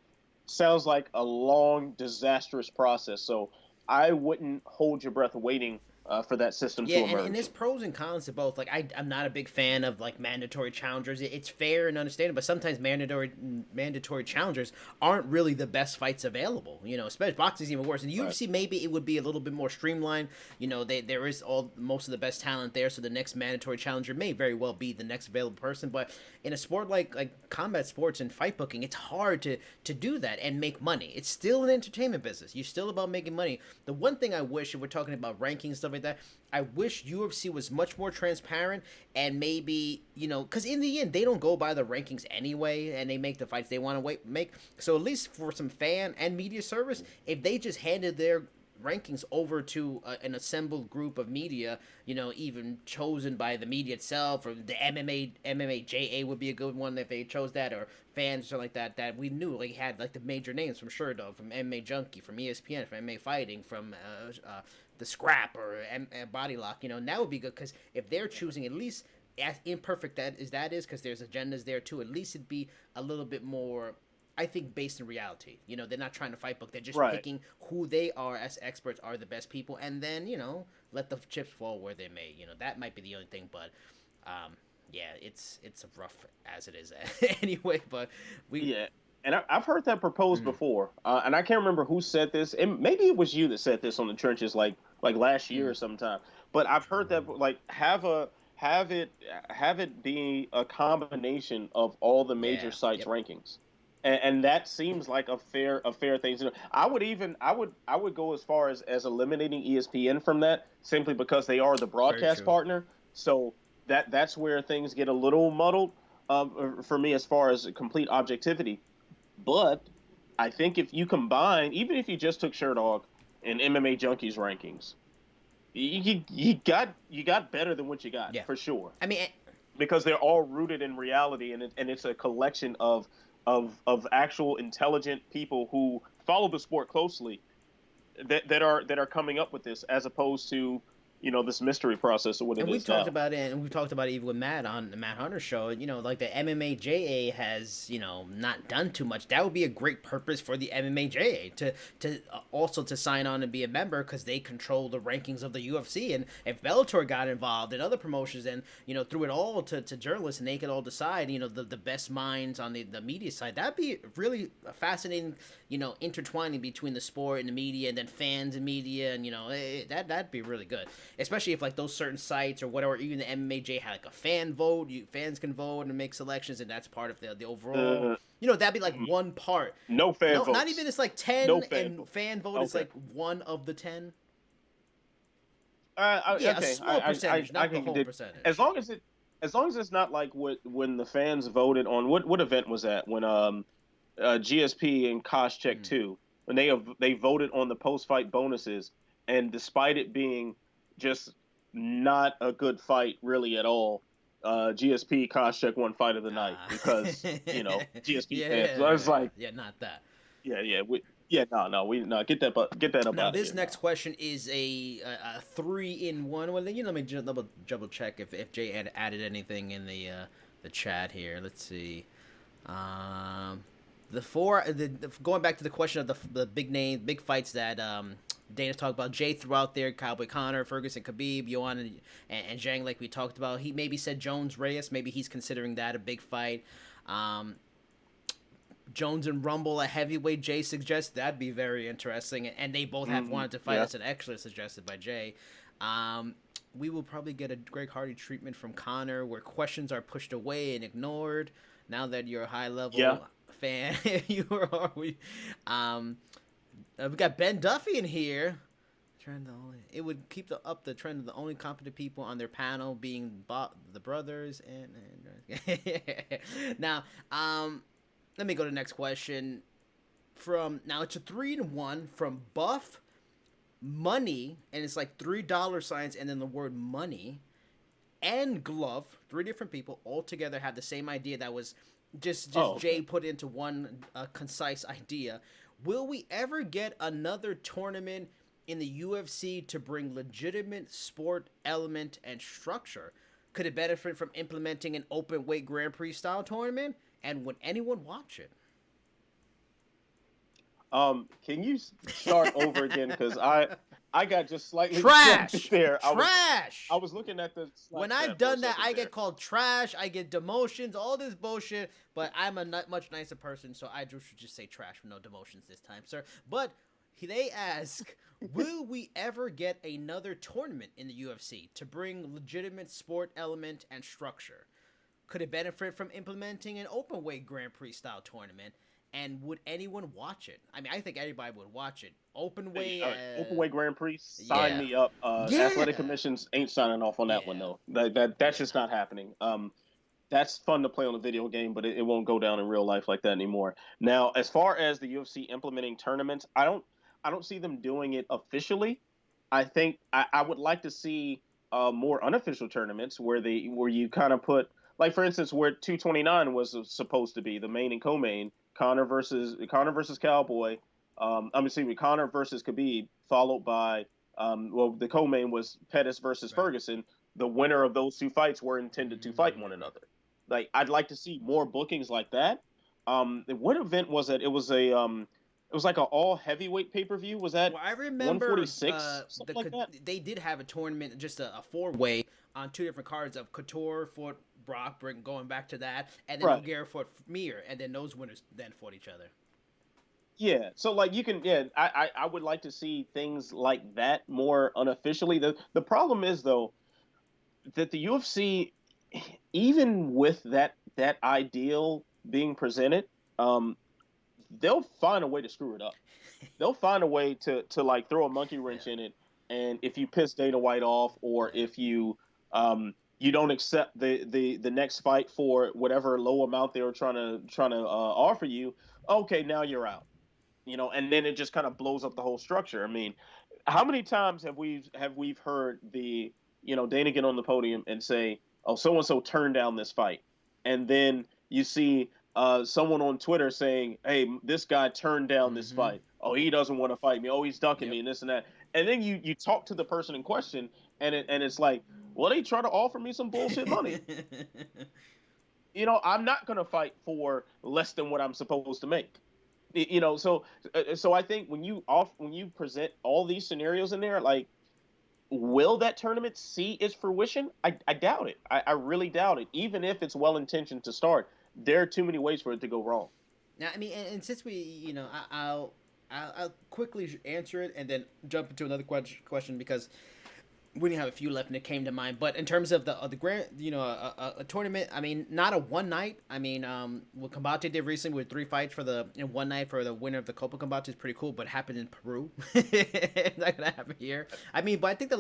Sounds like a long, disastrous process. So I wouldn't hold your breath waiting for that system Yeah, to and emerge. there's pros and cons to both. Like I'm not a big fan of like mandatory challengers. It's fair and understandable, but sometimes mandatory challengers aren't really the best fights available. Especially boxing's even worse. In the Right. UFC, maybe it would be a little bit more streamlined. There is all most of the best talent there, so the next mandatory challenger may very well be the next available person. But in a sport like combat sports and fight booking, it's hard to do that and make money. It's still an entertainment business. You're still about making money. The one thing I wish, if we're talking about rankings stuff like that, I wish UFC was much more transparent and maybe because in the end they don't go by the rankings anyway, and they make the fights they want to make. So at least for some fan and media service, if they just handed their rankings over to an assembled group of media, even chosen by the media itself, or the MMA JA would be a good one if they chose that, or fans or something like that we knew like had like the major names from Sherdog, from MMA Junkie, from ESPN, from MMA Fighting, from the Scrap or Body Lock. That would be good because if they're choosing at least as imperfect that is because there's agendas there too. At least it'd be a little bit more, I think, based in reality. They're not trying to fight book. They're just Right. picking who they are as experts are the best people, and then let the chips fall where they may. That might be the only thing, but yeah, it's rough as it is anyway. But we, Yeah, and I've heard that proposed mm, before, and I can't remember who said this, and maybe it was you that said this on the trenches, like last year or mm, sometime. But I've heard that like have it be a combination of all the major yeah, sites' yep, rankings, and that seems like a fair thing to do. I would go as far as eliminating ESPN from that simply because they are the very broadcast true. partner. So that's where things get a little muddled for me as far as complete objectivity. But I think if you combine, even if you just took Sherdog and MMA Junkies rankings, you got better than what you got Yeah. for sure, I mean, because they're all rooted in reality, and it's a collection of actual intelligent people who follow the sport closely that are coming up with this, as opposed to this mystery process of what and it we've is talked now. about it, and we've talked about it even with Matt on the Matt Hunter show. Like the MMA has, not done too much. That would be a great purpose for the MMA to also to sign on and be a member, because they control the rankings of the UFC. And if Bellator got involved and other promotions, and threw it all to journalists, and they could all decide, the best minds on the media side, that'd be really fascinating. Intertwining between the sport and the media, and then fans and media, and that'd be really good, especially if like those certain sites or whatever, even the MMA had like a fan vote. Fans can vote and make selections, and that's part of the overall. Uh, That'd be like one part. no fan No, not even votes. it's like No 10, fan and votes. fan vote is Okay. like one of the 10. Yeah, a Okay. small percentage, I not the can whole do, as percentage. long as it's not like when the fans voted on what event was that, when GSP and Koscheck Mm. too, when they voted on the post fight bonuses, and despite it being just not a good fight really at all, GSP Koscheck won fight of the night Ah. because GSP fans. So I was Yeah, like, yeah, not that. yeah, no, we no get that up Now, out of this here next now. question is a 3-in-1. Well, let me double check if Jay added anything in the chat here. Let's see. Um, going back to the question of the big fights that Dana's talked about. Jay threw out there Cowboy Connor, Ferguson, Khabib, Yohan, and Zhang, like we talked about. He maybe said Jones Reyes. Maybe he's considering that a big fight. Um, Jones and Rumble, a heavyweight, Jay suggests that'd be very interesting, and they both have wanted to fight. Yeah. That's an excellent suggested by Jay. Um, we will probably get a Greg Hardy treatment from Connor, where questions are pushed away and ignored. Now that you're a high Yeah. level fan, you are. We got Ben Duffy in here. It would keep up the trend of the only competent people on their panel being the brothers and now let me go to the next question. Now it's a 3-in-1 from Buff Money, and it's like $3 and then the word money and glove. 3 different people all together have the same idea that was just Okay. Jay put into one concise idea. Will we ever get another tournament in the UFC to bring legitimate sport element and structure? Could it benefit from implementing an open weight Grand Prix style tournament? And would anyone watch it? Can you start over again? Because I got just slightly distracted Trash! there. I Trash! was looking at the Slack When I've chat for a done that, second I there. get called trash, I get demotions, all this bullshit, but I'm a much nicer person, so I should just say trash with no demotions this time, sir. But they ask, will we ever get another tournament in the UFC to bring legitimate sport element and structure? Could it benefit from implementing an open weight Grand Prix style tournament? And would anyone watch it? I mean, I think anybody would watch it. Open weight, Open weight Grand Prix, sign yeah, me up. Athletic yeah, commissions ain't signing off on that one yeah, though. That's yeah. just not happening. That's fun to play on a video game, but it won't go down in real life like that anymore. Now, as far as the UFC implementing tournaments, I don't see them doing it officially. I think I would like to see more unofficial tournaments where you kind of put, like, for instance, where 229 was supposed to be the main and co-main, Connor versus Cowboy. I'm assuming Connor versus Khabib, followed by the co-main was Pettis versus Right. Ferguson. The winner of those two fights were intended to fight one Mm. another. Like, I'd like to see more bookings like that. What event was it? It was like an all heavyweight pay per view. Was that Well, I remember 146, something like that? they did have a tournament, just a 4-way on 2 different cards of Couture fought Brock, going back to that, and then Right. Nogueira fought Mir, and then those winners then fought each other. Yeah. So, like, you can, yeah, I would like to see things like that more unofficially. The problem is, though, that the UFC, even with that ideal being presented, um, they'll find a way to screw it up. They'll find a way to like throw a monkey Yeah. wrench in it. And if you piss Dana White off, or Yeah. if you you don't accept the next fight for whatever low amount they were trying to offer you. Okay, now you're out. And then it just kind of blows up the whole structure. I mean, how many times have we've heard Dana get on the podium and say, "Oh, so and so turned down this fight," and then you see someone on Twitter saying, "Hey, this guy turned down this Mm-hmm. fight. Oh, he doesn't want to fight me. Oh, he's ducking me, Yep. and this and that." And then you talk to the person in question, and it's like, "Well, they try to offer me some bullshit money. I'm not gonna fight for less than what I'm supposed to make." So I think when you present all these scenarios in there, like, will that tournament see its fruition? I doubt it. I really doubt it. Even if it's well intentioned to start, there are too many ways for it to go wrong. Now, I mean, and since we, I'll quickly answer it and then jump into another question because we only have a few left and it came to mind. But in terms of the grand, a tournament, I mean, not a one night. I mean, what Combate did recently with 3 fights in one night for the winner of the Copa Combate is pretty cool, but happened in Peru. It's not gonna happen here. I mean, but I think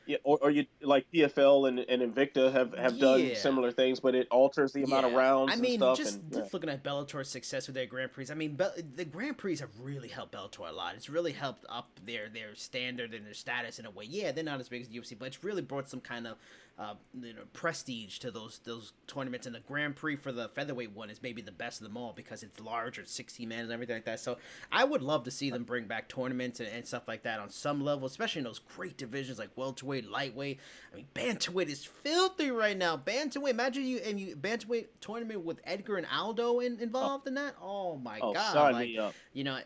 Yeah, or you like PFL and Invicta have done yeah. similar things, but it alters the amount of Yeah, I rounds and mean, stuff. just And yeah. looking at Bellator's success with their Grand Prix. I mean, the Grand Prix have really helped Bellator a lot. It's really helped up their standard and their status in a way. Yeah, they're not as big as UFC, but it's really brought some kind of prestige to those tournaments. And the Grand Prix for the featherweight one is maybe the best of them all because it's large, it's 16 man and everything like that. So I would love to see them bring back tournaments and stuff like that on some level, especially in those great divisions like welterweight, lightweight. I mean, bantamweight is filthy right now. Bantamweight, imagine you bantamweight tournament with Edgar and Aldo Oh, involved in that. Oh my oh, god! sign Like, me up. you know,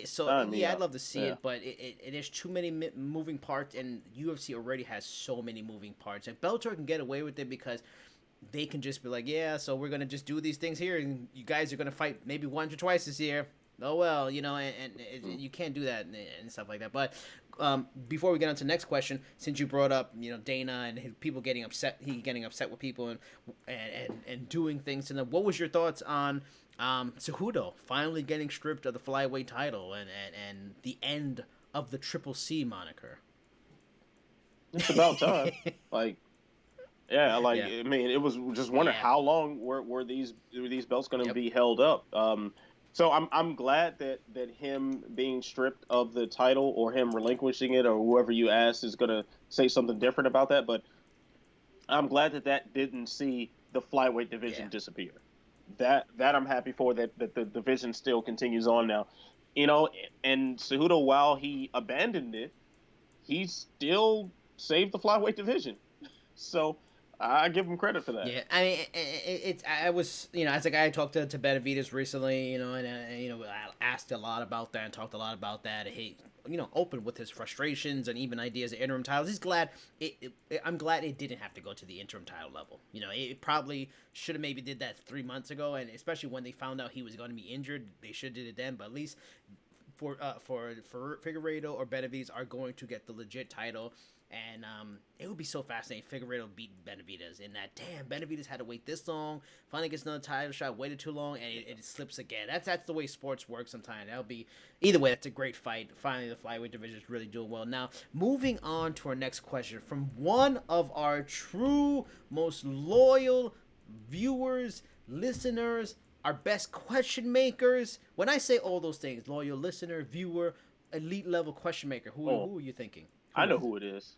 so Sign me yeah, I'd up. love to see Yeah. it, but it is too many moving parts, and UFC already has so many moving parts. And Bellator can get away with it because they can just be like, yeah, so we're gonna just do these things here, and you guys are gonna fight maybe once or twice this year. Oh well, and you can't do that and stuff like that. But before we get on to the next question, since you brought up Dana and people getting upset, he getting upset with people and doing things to them. What was your thoughts on Cejudo finally getting stripped of the flyweight title and the end of the Triple C moniker? It's about time. Like, yeah, like, Yeah, I mean, it was just wondering yeah, how long were these belts going to yep. be held up. So I'm glad that him being stripped of the title or him relinquishing it or whoever you ask is going to say something different about that. But I'm glad that didn't see the flyweight Yeah. division disappear. That I'm happy for, that the division still continues on now. You know, and Cejudo, while he abandoned it, he still saved the flyweight division. So I give him credit for that. Yeah, I mean, it's I was as a guy I talked to Benavides recently, I asked a lot about that and talked a lot about that. He opened with his frustrations and even ideas of interim titles. He's glad I'm glad it didn't have to go to the interim title level. It probably should have maybe did that 3 months ago, and especially when they found out he was going to be injured, they should have did it then. But at least for Figueiredo or Benavides are going to get the legit title. And it would be so fascinating. Figueiredo beat Benavides in that. Damn, Benavides had to wait this long. Finally gets another title shot. Waited too long, and it slips again. That's the way sports work sometimes. That'll be either way. That's a great fight. Finally, the flyweight division is really doing well. Now, moving on to our next question from one of our true, most loyal viewers, listeners, our best question makers. When I say all those things, loyal listener, viewer, elite level question maker, Oh, who are you thinking? I Who know is it? who it is.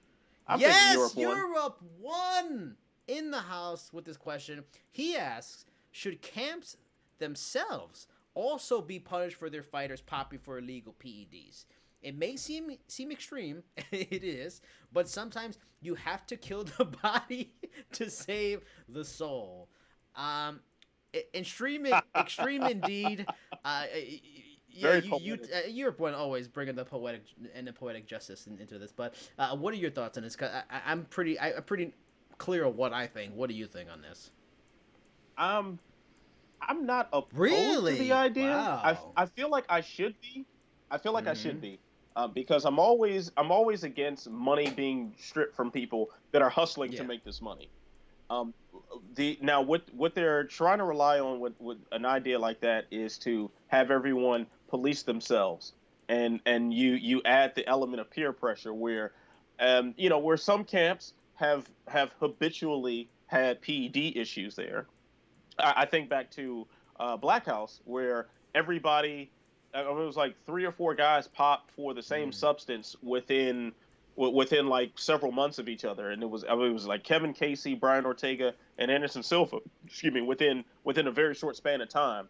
I'm thinking Yes, Europe one. Europe won in the house with this question. He asks, should camps themselves also be punished for their fighters popping for illegal PEDs? It may seem extreme, it is, but sometimes you have to kill the body to save the soul. Um, extreme indeed. Yeah, Very poetic. Europe one always bringing the poetic justice into this. But what are your thoughts on this? 'Cause I'm pretty clear on what I think. What do you think on this? I'm I'm not opposed to the Really? idea. Wow. I feel like I should be. I feel like I should Mm-hmm. be. Because I'm always against money being stripped from people that are hustling to Yeah. make this money. Um, the now what they're trying to rely on with an idea like that is to have everyone police themselves, and you add the element of peer pressure where, where some camps have habitually had PED issues there. I think back to Black House, where everybody, it was like 3 or 4 guys popped for the same Mm. substance within like several months of each other, and it was like Kevin Casey, Brian Ortega, and Anderson Silva. Excuse me, within a very short span of time.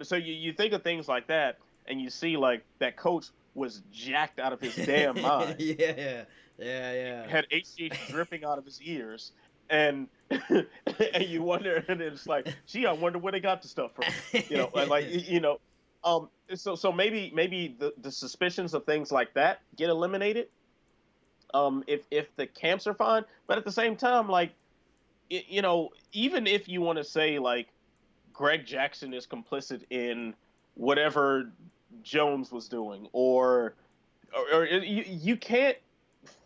So you think of things like that, and you see like that coach was jacked out of his damn mind, Yeah, yeah, had HGH dripping out of his ears, and and you wonder, and it's like, gee, I wonder where they got the stuff from, and like yeah. so maybe the suspicions of things like that get eliminated, if the camps are fine, but at the same time, like, even if you want to say like Greg Jackson is complicit in whatever Jones was doing, or you can't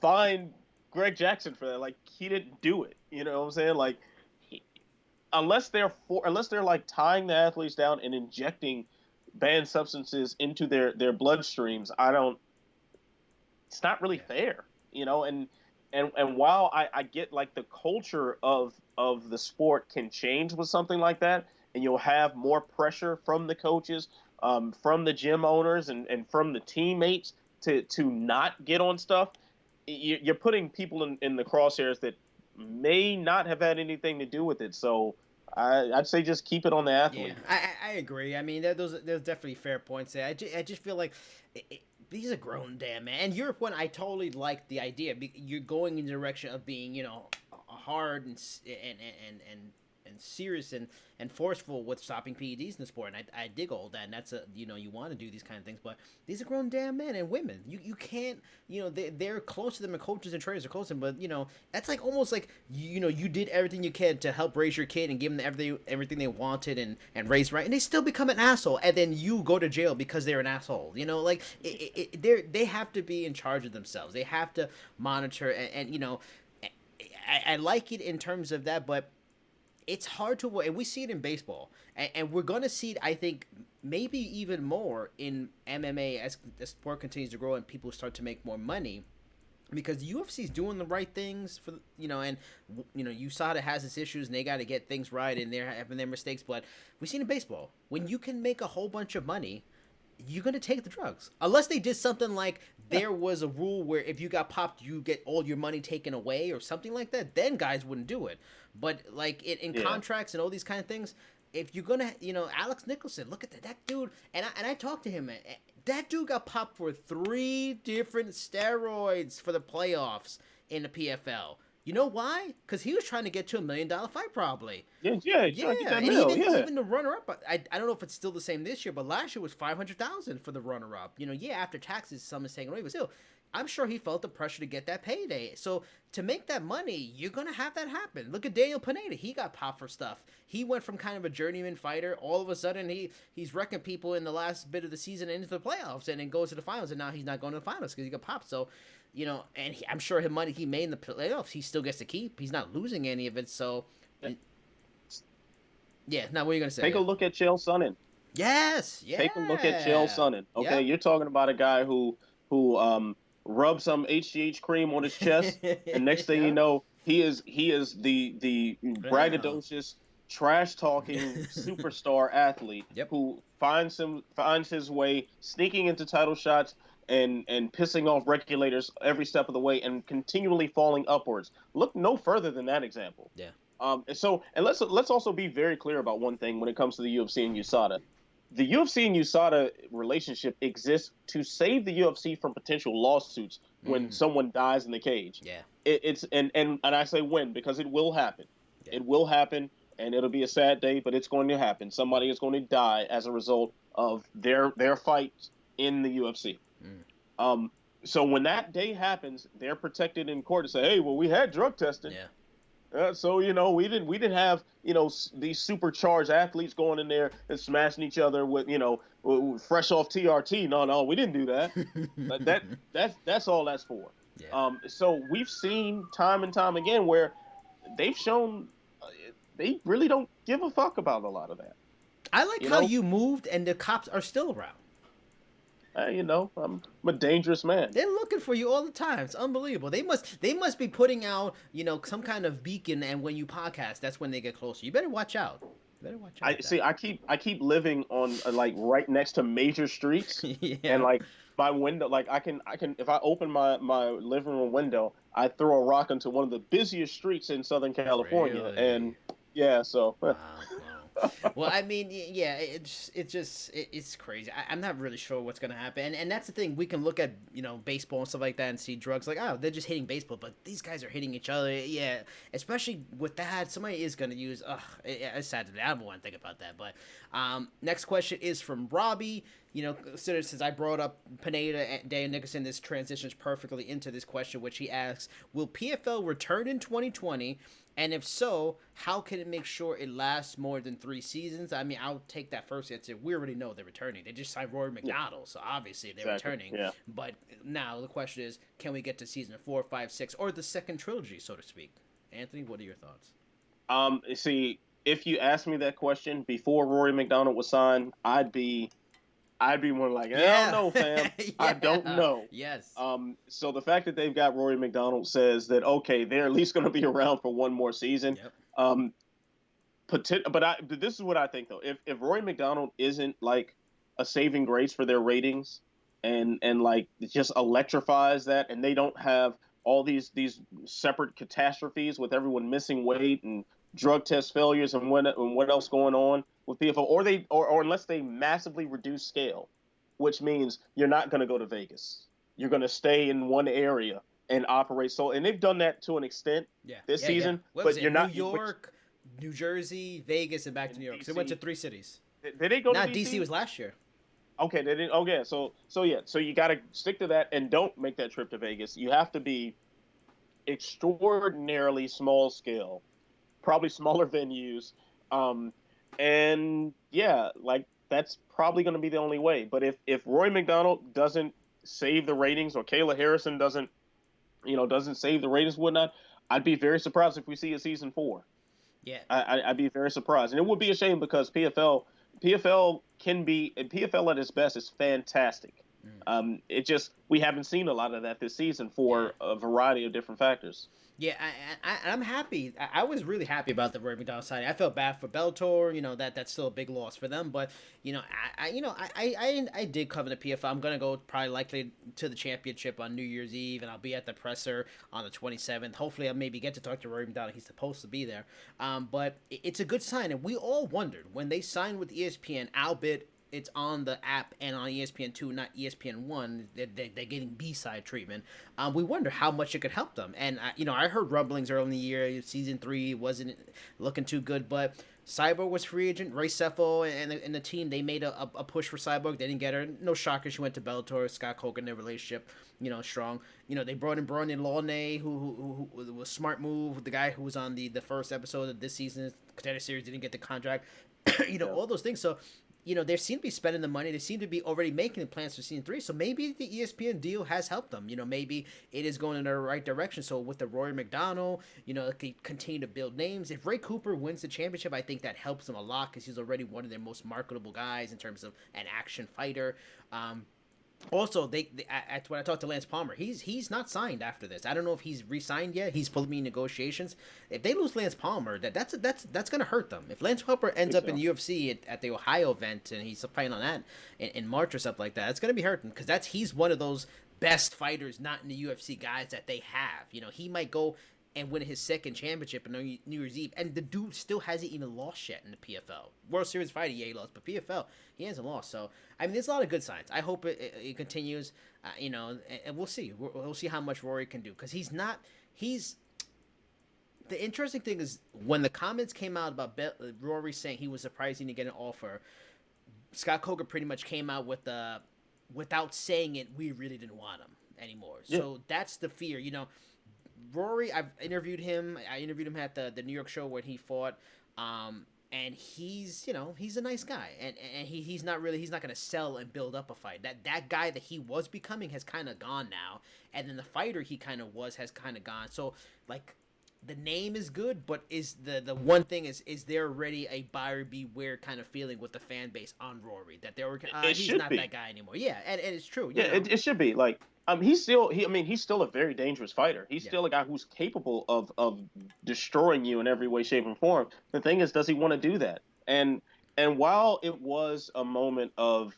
find Greg Jackson for that. Like, he didn't do it. You know what I'm saying? Like, unless they're like tying the athletes down and injecting banned substances into their bloodstreams, I don't. It's not really Yeah. fair, and while I get like the culture of the sport can change with something like that, and you'll have more pressure from the coaches, from the gym owners, and from the teammates to not get on stuff. You're putting people in the crosshairs that may not have had anything to do with it. So I'd say just keep it on the Yeah, athlete. I agree. I mean, there's definitely fair points there. I just feel like these are grown damn man. And Europe one, I totally like the idea. You're going in the direction of being, hard and serious and forceful with stopping PEDs in the sport. And I dig all that. And that's you want to do these kind of things. But these are grown damn men and women. You can't, they're close to them, and coaches and trainers are close to them. But, that's like almost like, you did everything you can to help raise your kid and give them everything they wanted and raise right. And they still become an asshole. And then you go to jail because they're an asshole. Like, they have to be in charge of themselves. They have to monitor. I like it in terms of that, but it's hard to, and we see it in baseball, and we're going to see it, I think, maybe even more in MMA as the sport continues to grow and people start to make more money, because the UFC is doing the right things for, and USADA has its issues and they got to get things right and they're having their mistakes, but we've seen in baseball, when you can make a whole bunch of money, you're going to take the drugs. Unless they did something like there was a rule where if you got popped, you get all your money taken away or something like that, then guys wouldn't do it. But like in Yeah. contracts and all these kind of things, if you're going to, Alex Nicholson, look at that dude. And I talked to him. That dude got popped for 3 different steroids for the playoffs in the PFL. You know why? Because he was trying to get to $1 million fight, probably. Yeah, yeah, Yeah, get that and mill, yeah. even the runner up, I don't know if it's still the same this year, but last year was 500,000 for the runner up. After taxes, some is taken away, but still, I'm sure he felt the pressure to get that payday. So to make that money, you're gonna have that happen. Look at Daniel Pineda; he got popped for stuff. He went from kind of a journeyman fighter, all of a sudden he's wrecking people in the last bit of the season into the playoffs, and then goes to the finals, and now he's not going to the finals because he got popped. So. And I'm sure his money he made in the playoffs, he still gets to keep. He's not losing any of it. So, yeah. Now, what are you gonna say? Take a look at Chael Sonnen. Yes, yeah. Take a look at Chael Sonnen. Okay, Yep. you're talking about a guy who rubbed some HGH cream on his chest, and next thing you Yep. know, he is the braggadocious, trash talking superstar athlete Yep. who finds his way sneaking into title shots and pissing off regulators every step of the way and continually falling upwards. Look no further than that example. Yeah. And let's also be very clear about one thing when it comes to the UFC and USADA. The UFC and USADA relationship exists to save the UFC from potential lawsuits when someone dies in the cage. Yeah. It's and I say when because it will happen. Yeah. It will happen, and it'll be a sad day, but it's going to happen. Somebody is going to die as a result of their fight in the UFC. So when that day happens, they're protected in court to say, "Hey, well, we had drug testing." Yeah. So we didn't have these supercharged athletes going in there and smashing each other with fresh off TRT. No, we didn't do that. That's all that's for. Yeah. So we've seen time and time again where they've shown they really don't give a fuck about a lot of that. I like how you moved and the cops are still around. I'm a dangerous man. They're looking for you all the time. It's unbelievable. They must be putting out, some kind of beacon, and when you podcast, that's when they get closer. You better watch out. You better watch out I with see. that. I keep living on like right next to major streets, and Yeah. like my window, like I can if I open my living room window, I throw a rock into one of the busiest streets in Southern California, Really? and yeah, so Wow, wow. Well, I mean, yeah, it's crazy. I'm not really sure what's gonna happen, and that's the thing. We can look at baseball and stuff like that and see drugs like, oh, they're just hitting baseball, but these guys are hitting each other. Yeah, especially with that, somebody is gonna use. Ugh, it's sad to me. I don't want to think about that. But next question is from Robbie. Since I brought up Pineda and Dan Nicholson, this transitions perfectly into this question, which he asks: will PFL return in 2020? And if so, how can it make sure it lasts more than 3 seasons? I mean, I'll take that first answer. We already know they're returning. They just signed Rory yeah, McDonald, so obviously they're exactly, returning. yeah. But now the question is, can we get to season 4, 5, 6, or the second trilogy, so to speak? Anthony, what are your thoughts? See, if you asked me that question before Rory McDonald was signed, I'd be more like, I don't Yeah, know, fam. I don't yeah, know. yes, So the fact that they've got Rory McDonald says that okay, they're at least going to be around for one more season. yep, Um, but this is what I think though. If Rory McDonald isn't like a saving grace for their ratings, and like it just electrifies that, and they don't have all these separate catastrophes with everyone missing weight and drug test failures and what else going on with PFL, or unless they massively reduce scale, which means you're not going to go to Vegas. You're going to stay in one area and operate. So, and they've done that to an extent yeah, this yeah, yeah. season, What was but you're it? New not. But York, New Jersey, Vegas, and back to in New York. So they went to DC, 3 cities. did they go to Now DC DC? was last year. Okay, they didn't. Okay, so yeah, so you got to stick to that and don't make that trip to Vegas. You have to be extraordinarily small scale, probably smaller venues, um, and yeah, like that's probably going to be the only way. But if Roy McDonald doesn't save the ratings, or Kayla Harrison doesn't save the ratings, and whatnot, I'd be very surprised if we see a season 4. Yeah. I'd be very surprised, and it would be a shame because PFL can be, and PFL at its best is fantastic. Mm. It just we haven't seen a lot of that this season Yeah. for a variety of different factors. Yeah, I'm happy. I was really happy about the Roy McDonald signing. I felt bad for Bellator. That's still a big loss for them. But I did cover the PFL. I'm gonna go probably likely to the championship on New Year's Eve, and I'll be at the presser on the 27th. Hopefully, I'll maybe get to talk to Roy McDonald. He's supposed to be there. But it's a good sign, and we all wondered when they signed with ESPN. Albeit it's on the app and on ESPN2, not ESPN1. They're getting B-side treatment. We wonder how much it could help them. And I heard rumblings early in the year. Season 3 wasn't looking too good, but Cyborg was free agent. Ray Cephal and the team, they made a push for Cyborg. They didn't get her. No shocker, she went to Bellator. Scott Coker, their relationship, strong. They brought in Brandon Launay, who was a smart move. The guy who was on the first episode of this season's Contender Series didn't get the contract. Yeah. All those things. So they seem to be spending the money. They seem to be already making the plans for season 3. So maybe the ESPN deal has helped them. Maybe it is going in the right direction. So with the Rory McDonald, they continue to build names. If Ray Cooper wins the championship, I think that helps them a lot because he's already one of their most marketable guys in terms of an action fighter. Also, when I talked to Lance Palmer, he's not signed after this. I don't know if he's re-signed yet. He's probably in negotiations. If they lose Lance Palmer, that's gonna hurt them. If Lance Palmer ends up in UFC at the Ohio event and he's fighting on that in March or something like that, it's gonna be hurting because he's one of those best fighters not in the UFC guys that they have. He might go and win his second championship on New Year's Eve. And the dude still hasn't even lost yet in the PFL. World Series fighter, yeah, he lost. But PFL, he hasn't lost. So, I mean, there's a lot of good signs. I hope it continues, and we'll see. We'll see how much Rory can do. Because the interesting thing is when the comments came out about Rory saying he was surprised he didn't get an offer, Scott Coker pretty much came out with without saying it, we really didn't want him anymore. Yeah. So that's the fear, Rory, I've interviewed him. I interviewed him at the New York show where he fought. And he's a nice guy, and he's not going to sell and build up a fight. That guy that he was becoming has kind of gone now, and then the fighter he kind of was has kind of gone. So like the name is good, but is the one thing is there already a buyer beware kind of feeling with the fan base on Rory that they were It he's should not be. that guy anymore. Yeah, and it's true. Yeah, You know. it should be. Like, I mean, he's still a very dangerous fighter. He's Yeah. still a guy who's capable of destroying you in every way, shape, and form. The thing is, does he want to do that? And while it was a moment of,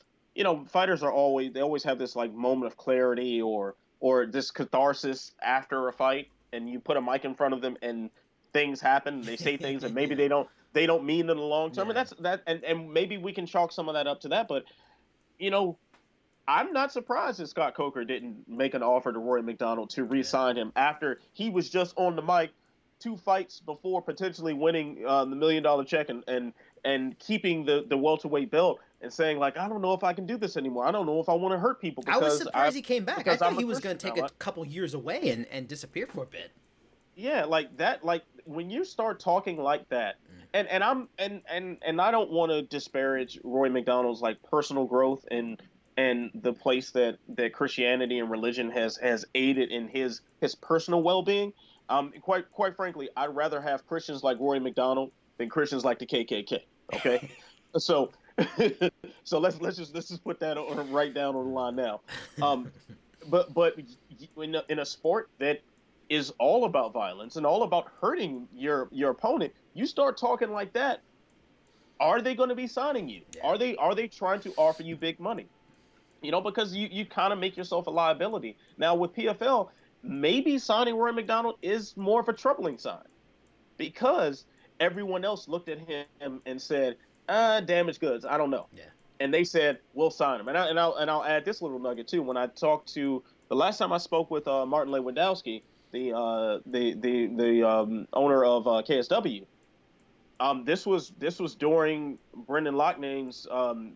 fighters they always have this like moment of clarity or this catharsis after a fight, and you put a mic in front of them and things happen, and they say things that maybe Yeah. they don't mean in the long term, and Yeah. that's that, and maybe we can chalk some of that up to that, but you know I'm not surprised that Scott Coker didn't make an offer to Roy McDonald to Yeah. re-sign him after he was just on the mic 2 fights before potentially winning the $1 million check and keeping the welterweight belt and saying like, I don't know if I can do this anymore. I don't know if I want to hurt people I was surprised he came back. I because thought I'm a he was going Christian to take now. a couple years away and disappear for a bit. Yeah, like that. Like when you start talking like that, and I don't want to disparage Roy McDonald's like personal growth and the place that Christianity and religion has aided in his personal well being. Quite frankly, I'd rather have Christians like Roy McDonald than Christians like the KKK. Okay, so so let's just put that right down on the line now. Um, but in a sport that is all about violence and all about hurting your opponent, you start talking like that. Are they going to be signing you? Yeah. Are they trying to offer you big money? Because you kind of make yourself a liability. Now with PFL, maybe signing Roy McDonald is more of a troubling sign because everyone else looked at him and said, damaged goods. I don't know. Yeah. And they said, we'll sign him. And I'll add this little nugget too. When I talked to the last time I spoke with Martin Lewandowski, the owner of KSW, this was during Brendan Loughnan's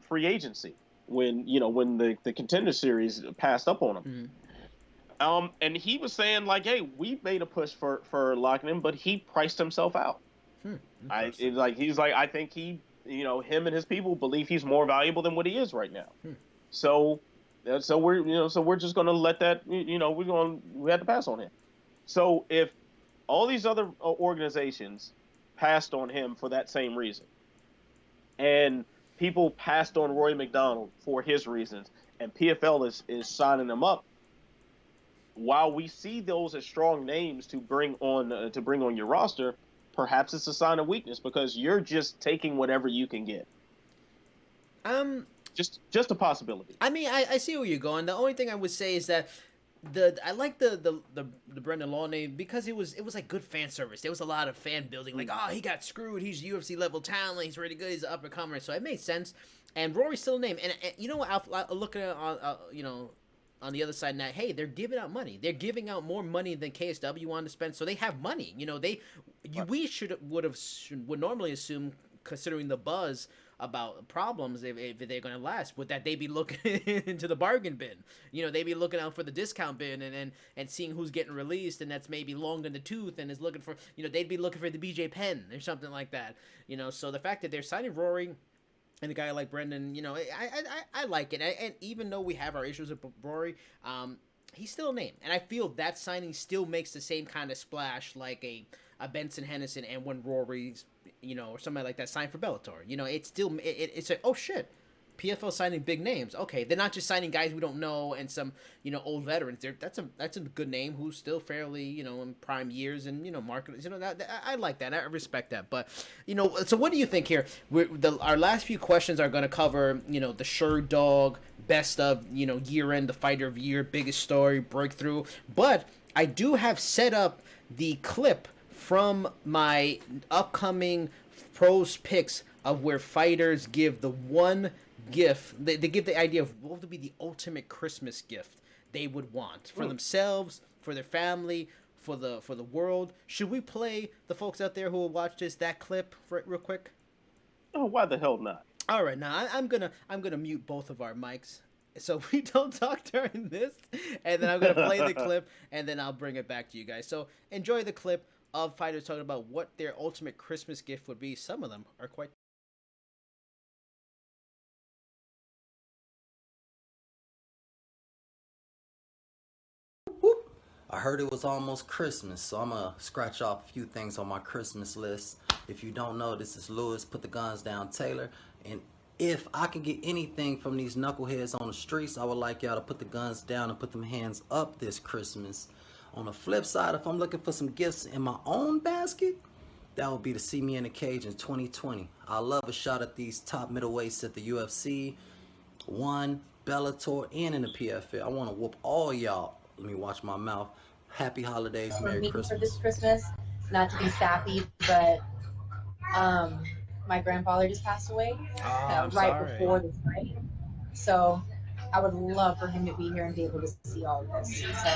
free agency when the Contender Series passed up on him. Mm-hmm. And he was saying like, hey, we made a push for Loughnane, but he priced himself out. He's like, I think him and his people believe he's more valuable than what he is right now. So we're just gonna let that, we had to pass on him. So if all these other organizations passed on him for that same reason, and people passed on Roy McDonald for his reasons, and PFL is signing him up, while we see those as strong names to bring on your roster, perhaps it's a sign of weakness because you're just taking whatever you can get. Just a possibility. I mean, I see where you're going. The only thing I would say is that I like the Brendan Law name because it was like good fan service. There was a lot of fan building, like, oh, he got screwed. He's UFC level talent. He's really good. He's an up and comer. So it made sense. And Rory's still a name. And you know what? I'll look at it on the other side now. Hey, they're giving out money. They're giving out more money than KSW wanted to spend. So they have money. We would normally assume, considering the buzz about problems, if they're going to last, would that they be looking into the bargain bin? They be looking out for the discount bin and seeing who's getting released, and that's maybe long in the tooth and is looking for, they'd be looking for the BJ Penn or something like that. So the fact that they're signing Rory and a guy like Brendan, I like it. And even though we have our issues with Rory, he's still a name, and I feel that signing still makes the same kind of splash like a Benson Henderson, and when Rory's, or somebody like that signed for Bellator. It's still it's like, oh shit, PFL signing big names. Okay, they're not just signing guys we don't know and some old veterans. That's a good name who's still fairly in prime years and market. I like that. I respect that. But so what do you think here? Our last few questions are going to cover the Sherdog best of year end, the fighter of year, biggest story, breakthrough. But I do have set up the clip from my upcoming pros picks of where fighters give the one gift. They give the idea of what would be the ultimate Christmas gift they would want for themselves, for their family, for the world. Should we play the folks out there who will watch that clip real quick? Oh, why the hell not? All right, now I'm gonna mute both of our mics so we don't talk during this, and then I'm gonna play the clip, and then I'll bring it back to you guys. So enjoy the clip of fighters talking about what their ultimate Christmas gift would be. Some of them are quite. I heard it was almost Christmas, so I'm gonna scratch off a few things on my Christmas list. If you don't know, this is Lewis, Put the Guns Down Taylor. And if I can get anything from these knuckleheads on the streets, I would like y'all to put the guns down and put them hands up this Christmas. On the flip side, if I'm looking for some gifts in my own basket, that would be to see me in the cage in 2020. I love a shot at these top middleweights at the UFC, One, Bellator, and in the PFL. I want to whoop all y'all. Let me watch my mouth. Happy holidays, For Merry me, Christmas. for this Christmas, not to be sappy, but my grandfather just passed away I'm right sorry. before this fight. So I would love for him to be here and be able to see all of this. So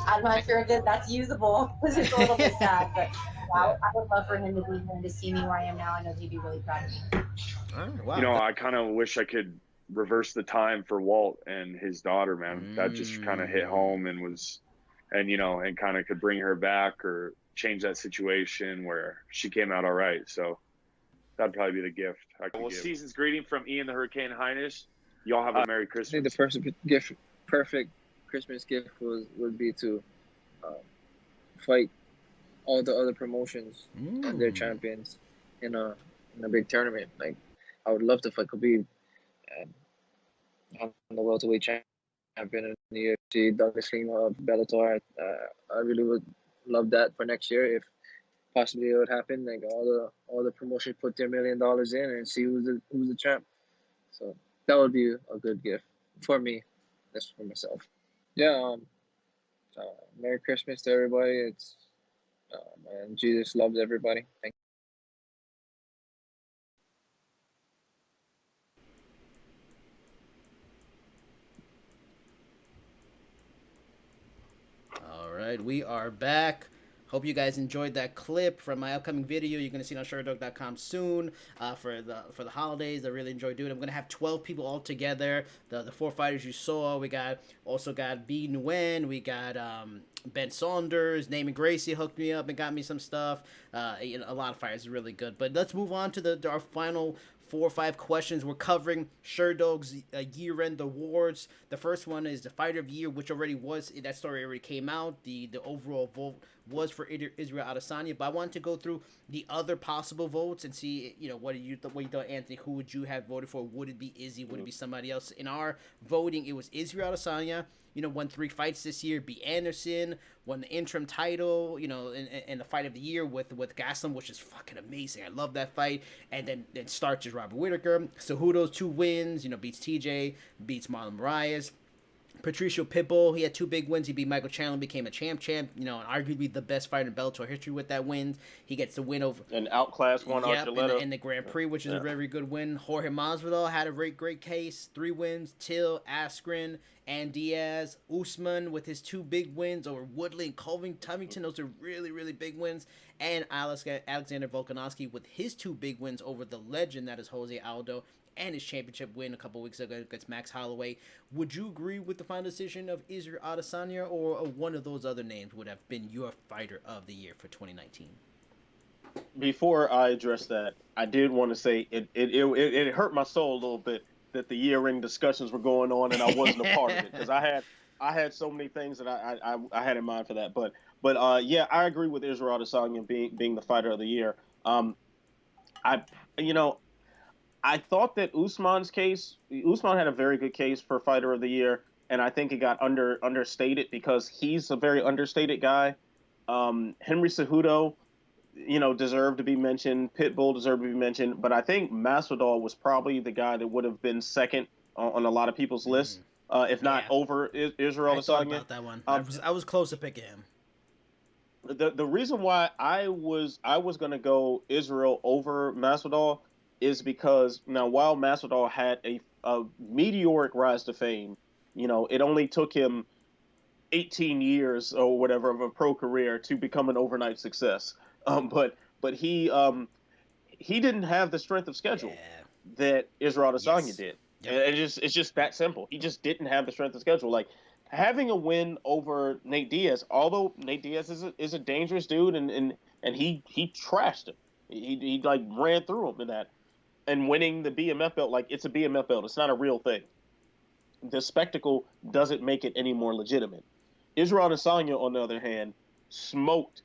I'm not sure if that's usable because it's a little bit sad, but Yeah. I would love for him to be here and to see me where I am now. I know he'd be really proud of me. All right, wow. You know, I kind of wish I could reverse the time for Walt and his daughter, man. That just kind of hit home and and kind of could bring her back or change that situation where she came out all right. So that'd probably be the gift I could give. Season's greeting from Ian the Hurricane Highness. Y'all have a Merry I Christmas. think the perfect Christmas gift would be to fight all the other promotions and their champions in a big tournament. Like, I would love to fight Khabib and on the welterweight champion in the UFC, Douglas Lima of Bellator. I really would love that for next year if possibly it would happen. Like, all the promotions put their $1 million in and see who's the champ. So that would be a good gift for me. That's for myself. Yeah. Merry Christmas to everybody. It's and Jesus loves everybody. Thank All right, we are back. Hope you guys enjoyed that clip from my upcoming video. You're gonna see it on Sherdog.com soon for the holidays. I really enjoyed doing it. I'm gonna have 12 people all together. The four fighters you saw. We also got B Nguyen. We got Ben Saunders. Naaman Gracie hooked me up and got me some stuff. A lot of fighters, really good. But let's move on to our final 4 or 5 questions. We're covering Sherdog's year-end awards. The first one is the Fighter of the Year, which already was, that story already came out. The overall vote was for Israel Adesanya, but I wanted to go through the other possible votes and see, what you thought, Anthony. Who would you have voted for? Would it be Izzy? Would it be somebody else? In our voting, it was Israel Adesanya. Won 3 fights this year. B. Anderson won the interim title, in the Fight of the Year with Gaslam, which is fucking amazing. I love that fight. And then starts is Robert Whittaker. Cejudo's 2 wins, beats TJ, beats Marlon Moraes. Patricio Pitbull, he had 2 big wins. He beat Michael Chandler, became a champ, and arguably the best fighter in Bellator history with that win. He gets the win over and outclassed one Archuleta in the Grand Prix, which is a very good win. Jorge Masvidal had a great case, 3 wins. Till, Askren, and Diaz. Usman with his 2 big wins over Woodley and Covington. Those are really, really big wins. And Alexander Volkanovski with his 2 big wins over the legend that is Jose Aldo, and his championship win a couple weeks ago against Max Holloway. Would you agree with the final decision of Israel Adesanya, or one of those other names would have been your Fighter of the Year for 2019? Before I address that, I did want to say it hurt my soul a little bit that the year-end discussions were going on and I wasn't a part of it, because I had so many things that I had in mind for that. But yeah, I agree with Israel Adesanya being the Fighter of the Year. I thought that Usman had a very good case for Fighter of the Year, and I think it got understated because he's a very understated guy. Henry Cejudo, deserved to be mentioned. Pitbull deserved to be mentioned, but I think Masvidal was probably the guy that would have been second on a lot of people's lists, if not over Israel Adesanya. I thought about that one. I was close to picking him. The reason why I was going to go Israel over Masvidal is because now, while Masvidal had a meteoric rise to fame, it only took him 18 years or whatever of a pro career to become an overnight success. But he didn't have the strength of schedule that Israel Adesanya did. Yep. It's just that simple. He just didn't have the strength of schedule. Like, having a win over Nate Diaz, although Nate Diaz is a dangerous dude, and he trashed him. He like ran through him in that. And winning the BMF belt, like, it's a BMF belt. It's not a real thing. The spectacle doesn't make it any more legitimate. Israel Adesanya, on the other hand, smoked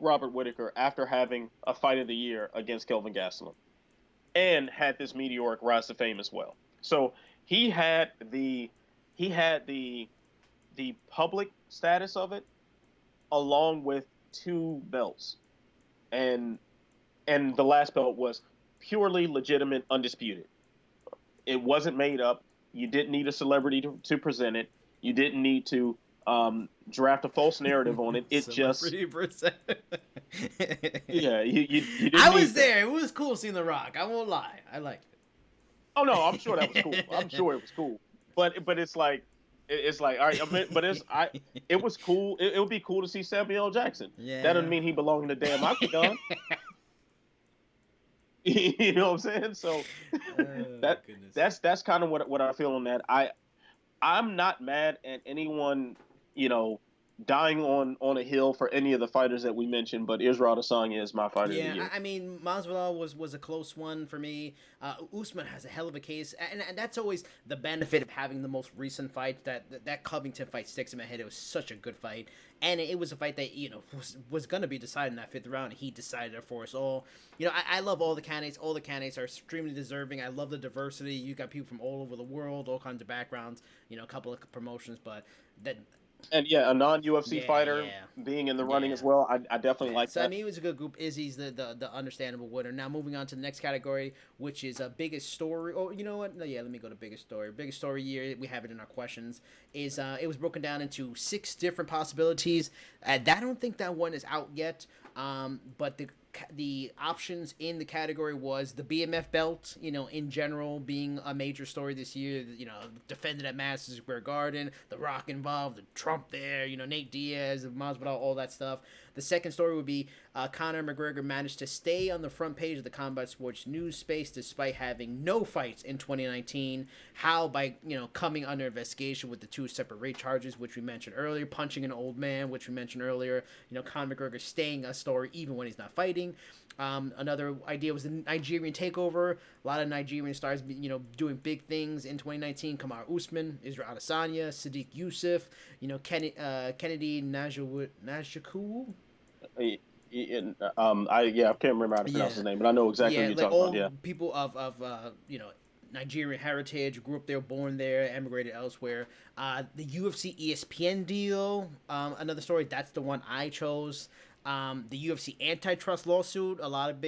Robert Whittaker after having a fight of the year against Kelvin Gastelum, and had this meteoric rise to fame as well. So he had the public status of it, along with 2 belts, and the last belt was purely legitimate, undisputed. It wasn't made up. You didn't need a celebrity to present it. You didn't need to draft a false narrative on it. It just yeah. You didn't. I was there. It was cool seeing The Rock. I won't lie. I liked it. Oh no, I'm sure that was cool. I'm sure it was cool. But it's like all right. I mean, but it was cool. It would be cool to see Samuel L. Jackson. Yeah. That doesn't mean he belonged in the damn octagon. You know what I'm saying? So that's kind of what I feel on that. I'm not mad at anyone, dying on a hill for any of the fighters that we mentioned, but Israel Adesanya is my fighter of the year. Yeah, I mean, Masvidal was a close one for me. Usman has a hell of a case, and that's always the benefit of having the most recent fight. That Covington fight sticks in my head. It was such a good fight, and it was a fight that was going to be decided in that 5th round, and he decided it for us all. I love all the candidates. All the candidates are extremely deserving. I love the diversity. You got people from all over the world, all kinds of backgrounds. A couple of promotions, but that. And a non-UFC fighter being in the running as well. I definitely like that. I mean, it was a good group. Izzy's the understandable winner. Now moving on to the next category, which is biggest story. Oh, you know what? No, let me go to biggest story. Biggest story year, we have it in our questions, is it was broken down into 6 different possibilities. I don't think that one is out yet. But the options in the category was the BMF belt, in general being a major story this year, defended at Madison Square Garden, The Rock involved, the Trump there, Nate Diaz, Masvidal, all that stuff. The second story would be Conor McGregor managed to stay on the front page of the Combat Sports news space despite having no fights in 2019. How? By, coming under investigation with the 2 separate rape charges, which we mentioned earlier, punching an old man, which we mentioned earlier, Conor McGregor staying a story even when he's not fighting. Another idea was the Nigerian takeover. A lot of Nigerian stars, doing big things in 2019. Kamaru Usman, Israel Adesanya, Sadiq Youssef, Kennedy Nzechukwu. I can't remember how to pronounce his name, but I know exactly what you're talking about. Yeah, people of Nigerian heritage, grew up there, born there, emigrated elsewhere. The UFC ESPN deal, another story. That's the one I chose. The UFC antitrust lawsuit. A lot of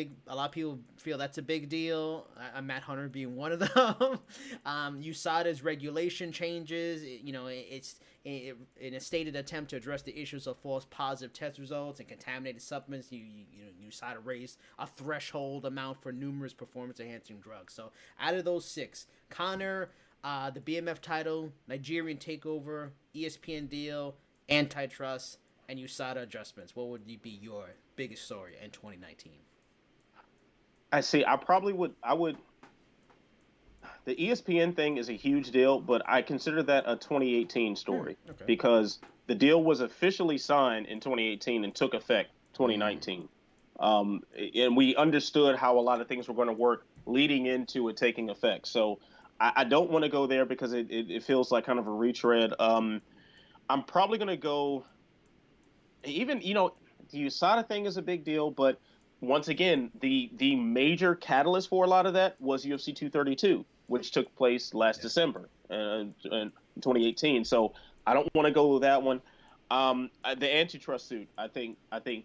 people feel that's a big deal. Matt Hunter being one of them. USADA's regulation changes. It's in a stated attempt to address the issues of false positive test results and contaminated supplements. USADA raised a threshold amount for numerous performance-enhancing drugs. So out of those 6, Conor, the BMF title, Nigerian takeover, ESPN deal, antitrust, and USADA adjustments, what would be your biggest story in 2019? I see. I would. The ESPN thing is a huge deal, but I consider that a 2018 story because the deal was officially signed in 2018 and took effect 2019. And we understood how a lot of things were going to work leading into it taking effect. So I don't want to go there because it feels like kind of a retread. I'm probably going to go. Even, the USADA thing is a big deal, but once again, the major catalyst for a lot of that was UFC 232, which took place last December in 2018. So I don't want to go with that one. The antitrust suit, I think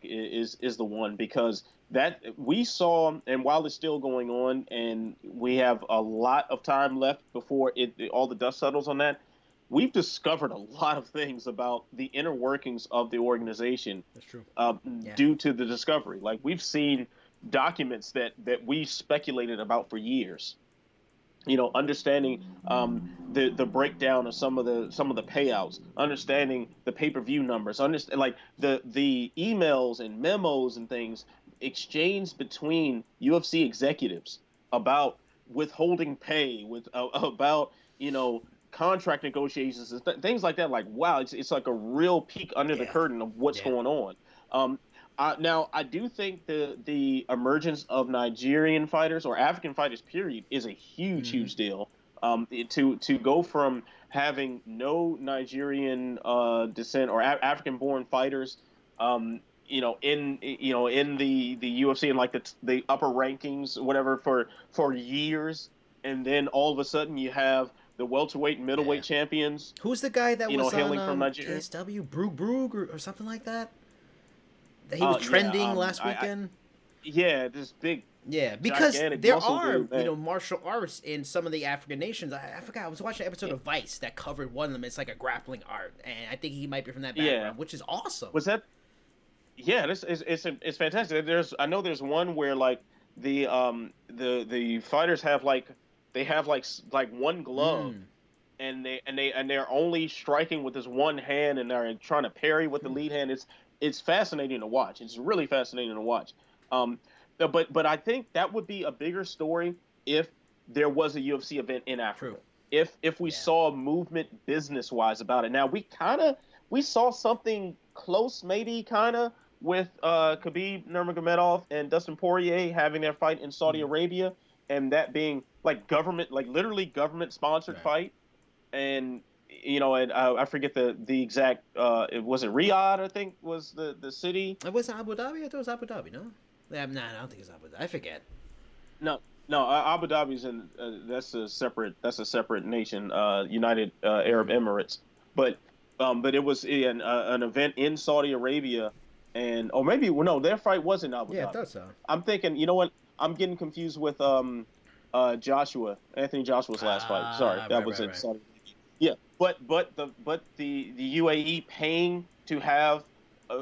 is the one, because that we saw, and while it's still going on, and we have a lot of time left before all the dust settles on that. We've discovered a lot of things about the inner workings of the organization. That's true. Due to the discovery. Like, we've seen documents that we speculated about for years. Understanding the breakdown of some of the payouts, understanding the pay-per-view numbers, like the emails and memos and things exchanged between UFC executives about withholding pay, about contract negotiations and things like that. Like, wow, it's like a real peek under the curtain of what's going on. Now, I do think the emergence of Nigerian fighters or African fighters, period, is a huge deal. To go from having no Nigerian descent or African-born fighters, in the UFC and like the upper rankings, whatever, for years, and then all of a sudden you have the welterweight and Yeah. middleweight champions, Who's the guy that was hailing from on Nigeria. KSW? Brug or something like that? That he was trending last weekend? This big. Yeah, because gigantic there muscle are, dude, martial arts in some of the African nations. I forgot. I was watching an episode of Vice that covered one of them. It's like a grappling art, and I think he might be from that background, which is awesome. Was that? Yeah, it's fantastic. I know there's one where like the fighters have like one glove, and they're only striking with this one hand, and they're trying to parry with the lead hand. It's fascinating to watch. It's really fascinating to watch. But I think that would be a bigger story if there was a UFC event in Africa. True. If we saw movement business wise about it. Now we saw something close, maybe kind of, with Khabib Nurmagomedov and Dustin Poirier having their fight in Saudi Arabia, and that being like literally government sponsored fight. And I forget the exact. Was it Riyadh? I think was the city. It was Abu Dhabi. I thought it was Abu Dhabi. No, I don't think it's Abu Dhabi. I forget. No, Abu Dhabi's in. That's a separate nation. United Arab Emirates. But it was an event in Saudi Arabia, and their fight was in Abu Dhabi. Yeah, I thought so. I'm thinking, you know what? I'm getting confused with Anthony Joshua's last fight. Sorry, that was in Saudi Arabia. Yeah, but the UAE paying to have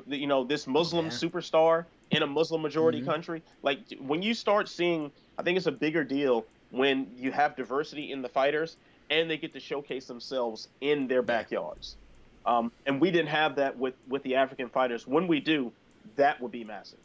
this Muslim superstar in a Muslim majority country, like when you start seeing, I think it's a bigger deal when you have diversity in the fighters and they get to showcase themselves in their backyards. And we didn't have that with the African fighters. When we do, that would be massive.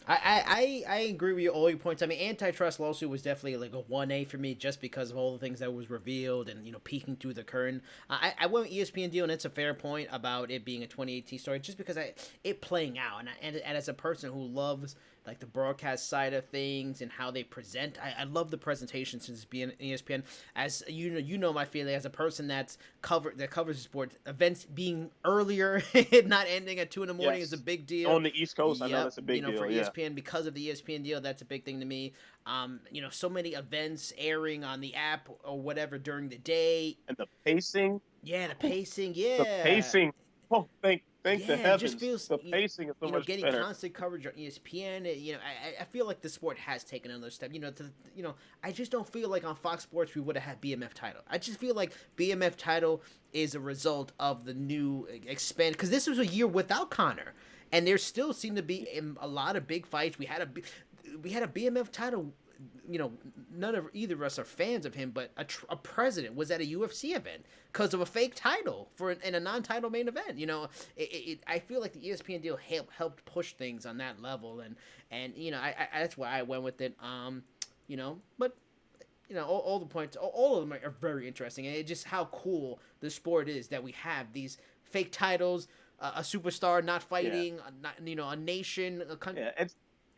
I agree with all your points. I mean, antitrust lawsuit was definitely like a 1A for me just because of all the things that was revealed and, peeking through the curtain. I went with ESPN deal, and it's a fair point about it being a 2018 story just because it playing out. And as a person who loves like the broadcast side of things and how they present, I love the presentation since being ESPN. As you know my feeling as a person that covers sport, events being earlier, not ending at 2 a.m. is a big deal. On the East Coast, I know that's a big deal. For ESPN, because of the ESPN deal, that's a big thing to me. So many events airing on the app or whatever during the day. And the pacing. Yeah, the pacing. The pacing. Oh, thank the heavens. It just feels, the pacing is so much getting better. constant coverage on ESPN. I feel like the sport has taken another step. I just don't feel like on Fox Sports we would have had BMF title. I just feel like BMF title is a result of the new expand, because this was a year without Conor, and there still seemed to be a lot of big fights. We had a BMF title. None of either of us are fans of him, but a president was at a UFC event because of a fake title in a non-title main event. I feel like the ESPN deal helped push things on that level, and that's why I went with it. But all the points, all of them are very interesting, and it's just how cool the sport is that we have these fake titles, a superstar not fighting, a nation, a country. Yeah,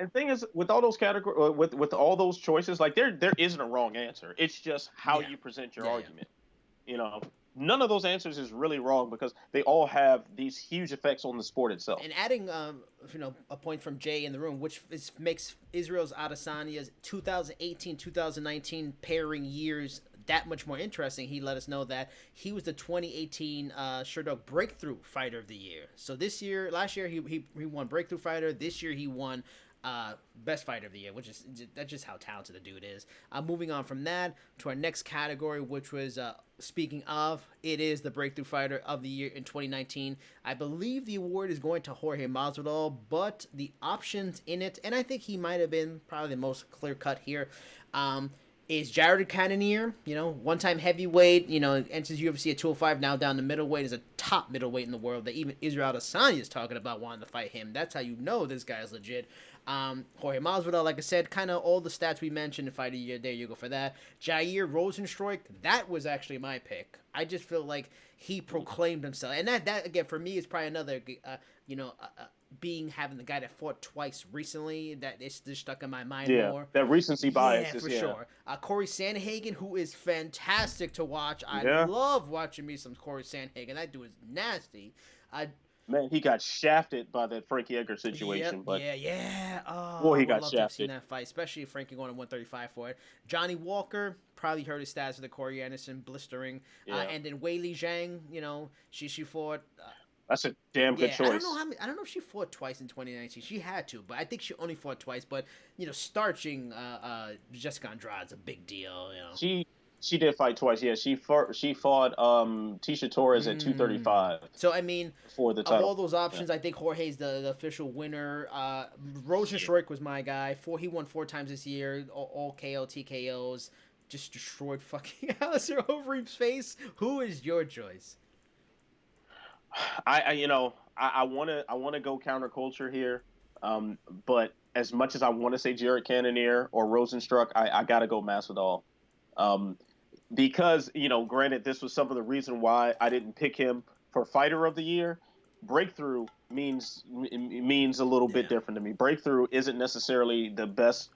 and thing is, with all those categories, with all those choices, like there isn't a wrong answer. It's just how you present your argument. None of those answers is really wrong because they all have these huge effects on the sport itself. And adding, a point from Jay in the room, which makes Israel's Adesanya's 2018-2019 pairing years that much more interesting. He let us know that he was the 2018 Sherdog Breakthrough Fighter of the Year. So last year he won Breakthrough Fighter. This year he won Best Fighter of the Year, that's just how talented the dude is. Moving on from that to our next category, which was speaking of, it is the Breakthrough Fighter of the Year in 2019. I believe the award is going to Jorge Masvidal, but the options in it, and I think he might have been probably the most clear cut here, is Jared Cannonier, one-time heavyweight, enters UFC at 205, now down to middleweight, is a top middleweight in the world that even Israel Adesanya is talking about wanting to fight him. That's how you know this guy is legit. Jorge Masvidal, like I said, kind of all the stats we mentioned in Fight of the Year, there you go for that. Jair Rozenstruik, that was actually my pick. I just feel like he proclaimed himself. And that again, for me, is probably another, having the guy that fought twice recently, that it's just stuck in my mind Yeah, more. that recency bias Yeah, is for sure. Corey Sandhagen, who is fantastic to watch. I love watching me some Corey Sandhagen. That dude is nasty. Man, he got shafted by that Frankie Edgar situation, Yep, but yeah. Oh, boy, I he would got love to have seen shafted. that fight, especially if Frankie going to 135 for it. Johnny Walker, probably heard his stats of the Corey Anderson blistering. Yeah, And then Weili Zhang, she fought. that's a damn good Yeah, choice. I don't know if she fought twice in 2019. She had to, but I think she only fought twice. But starching Jessica Andrade's a big deal. She did fight twice. Yeah, she fought Tisha Torres at 235 So I mean, for the of title. all those options, I think Jorge's the official winner. Rosenstruck was my guy. He won 4 times this year. All KO TKOs. Just destroyed fucking Alistair Overeem's face. Who is your choice? I want to go counterculture here, but as much as I want to say Jared Cannonier or Rosenstruck, I gotta go Masvidal, because granted, this was some of the reason why I didn't pick him for Fighter of the Year. Breakthrough means a little bit different to me. Breakthrough isn't necessarily the best.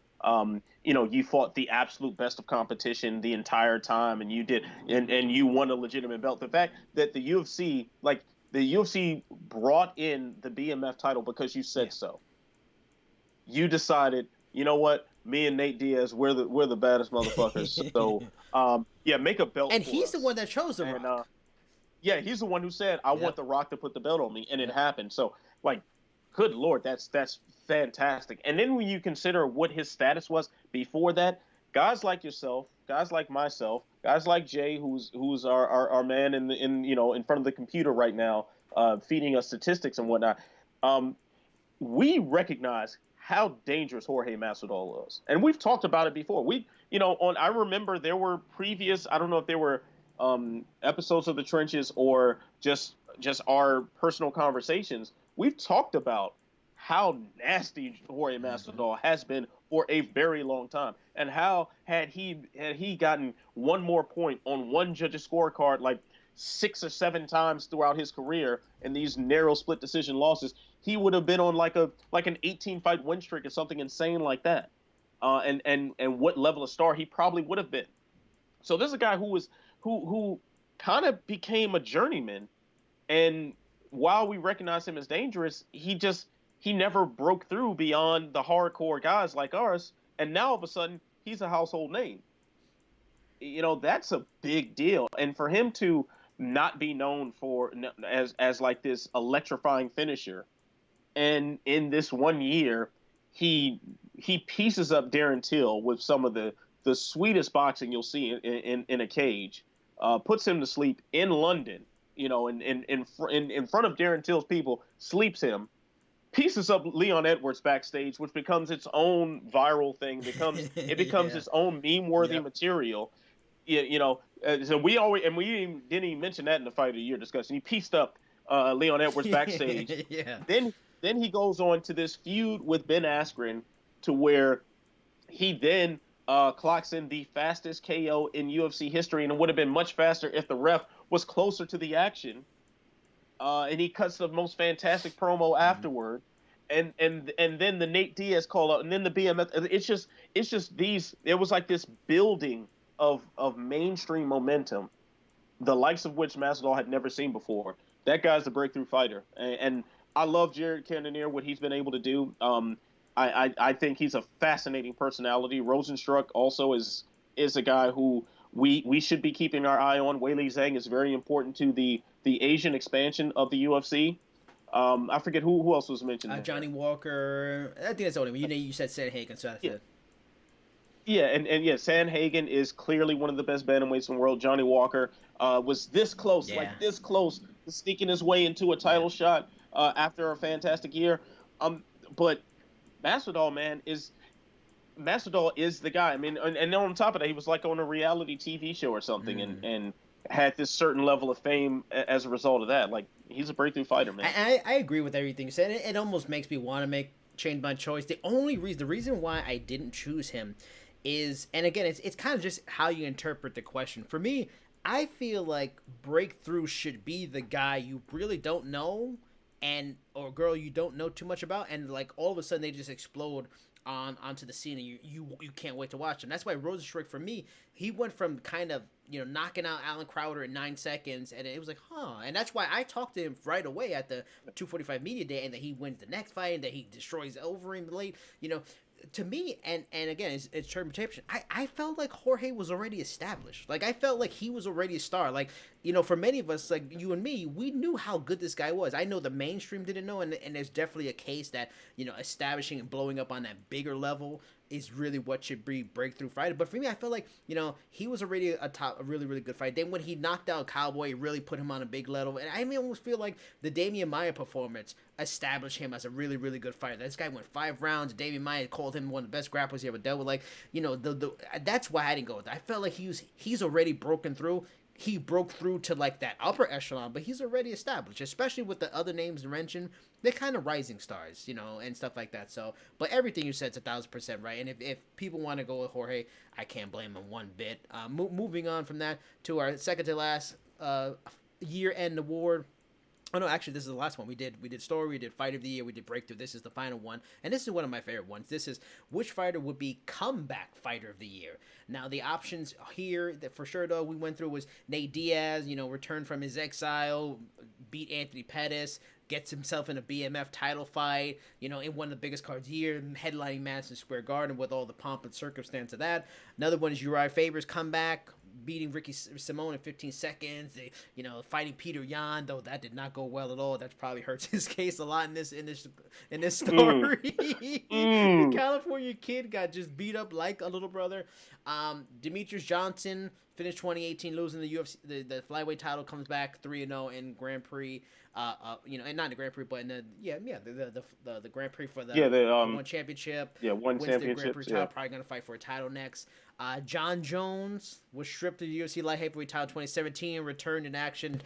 You fought the absolute best of competition the entire time, and you did, and you won a legitimate belt. The fact that the UFC brought in the BMF title because you said so. You decided, you know what? Me and Nate Diaz, we're the baddest motherfuckers. So, make a belt. And for he's us. the one that chose the Rock. He's the one who said, "I want the Rock to put the belt on me," and it happened. So, good Lord, that's fantastic. And then when you consider what his status was before that, guys like yourself, guys like myself, guys like Jay, who's our man in front of the computer right now, feeding us statistics and whatnot. We recognize how dangerous Jorge Masvidal was, and we've talked about it before. I remember there were previous. I don't know if there were episodes of the Trenches or just our personal conversations. We've talked about how nasty Jorge Masvidal has been for a very long time, and how had he gotten one more point on one judge's scorecard 6 or 7 times throughout his career in these narrow split decision losses, he would have been on an 18 fight win streak or something insane like that. And what level of star he probably would have been. So this is a guy who kind of became a journeyman, and while we recognize him as dangerous, he never broke through beyond the hardcore guys like ours, and now all of a sudden he's a household name. That's a big deal, and for him to not be known as like this electrifying finisher, and in this 1 year, he pieces up Darren Till with some of the sweetest boxing you'll see in a cage, puts him to sleep in London, in front of Darren Till's people, sleeps him, pieces up Leon Edwards backstage, which becomes its own viral thing. It becomes its own meme-worthy material. So we didn't even mention that in the Fight of the Year discussion. He pieced up Leon Edwards backstage. Then he goes on to this feud with Ben Askren, to where he then clocks in the fastest KO in UFC history, and it would have been much faster if the ref was closer to the action. And he cuts the most fantastic promo afterward, and then the Nate Diaz call out, and then the BMF. It's just these. It was like this building of mainstream momentum, the likes of which Masvidal had never seen before. That guy's the breakthrough fighter, and I love Jared Cannonier, what he's been able to do. I think he's a fascinating personality. Rosenstruck also is a guy who we should be keeping our eye on. Weili Zhang is very important to the Asian expansion of the UFC. I forget who else was mentioned. Johnny Walker. I think that's the only one. You said Sandhagen, so that's it. Yeah, and Sandhagen is clearly one of the best bantamweights in the world. Johnny Walker was this close to sneaking his way into a title shot after a fantastic year. But Masvidal, man, is the guy. I mean, and then on top of that, he was like on a reality TV show or something, and had this certain level of fame as a result of that. Like, he's a breakthrough fighter, man. I agree with everything you said. It almost makes me want to change my choice. The reason why I didn't choose him is, and again, it's kind of just how you interpret the question. For me, I feel like breakthrough should be the guy you really don't know, and or a girl you don't know too much about, and like all of a sudden they just explode onto the scene, and you can't wait to watch them. That's why Rosenstruck, for me, he went from kind of, you know, knocking out Alan Crowder in 9 seconds, and it was like, and that's why I talked to him right away at the 245 media day, and that he wins the next fight, and that he destroys Overeem late, you know. To me, and again, it's interpretation. I felt like Jorge was already established. Like, I felt like he was already a star. Like, you know, for many of us, like you and me, we knew how good this guy was. I know the mainstream didn't know, and there's definitely a case that, you know, establishing and blowing up on that bigger level is really what should be breakthrough fighter. But for me, I felt like, you know, he was already a really, really good fighter. Then when he knocked out Cowboy, it really put him on a big level. And I almost feel like the Damian Maia performance established him as a really, really good fighter. This guy went 5 rounds. Damian Maia called him one of the best grapplers he ever dealt with. Like, you know, that's why I didn't go with that. I felt like he's already broken through. He broke through to like that upper echelon, but he's already established, especially with the other names mentioned. They're kind of rising stars, you know, and stuff like that. So, but everything you said is 1,000% right. And if people want to go with Jorge, I can't blame them one bit. Moving on from that to our second to last year-end award. Oh no, actually, this is the last one. We did story, we did fight of the year, we did breakthrough. This is the final one, and this is one of my favorite ones. This is which fighter would be comeback fighter of the year. Now the options here that for sure though we went through was Nate Diaz, you know, returned from his exile, beat Anthony Pettis, gets himself in a BMF title fight, you know, in one of the biggest cards here, headlining Madison Square Garden with all the pomp and circumstance of that. Another one is Uriah Faber's comeback, beating Ricky Simone in 15 seconds, you know, fighting Peter Yan, though that did not go well at all. That probably hurts his case a lot in this story. The California kid got just beat up like a little brother. Demetrius Johnson finished 2018 losing the UFC, the flyweight title, comes back 3-0 in Grand Prix. You know, and not in the Grand Prix, but in the the Grand Prix for the one championship. Yeah, one wins championship. The Grand Prix title, probably gonna fight for a title next. John Jones was stripped of the UFC light heavyweight title 2017, returned in action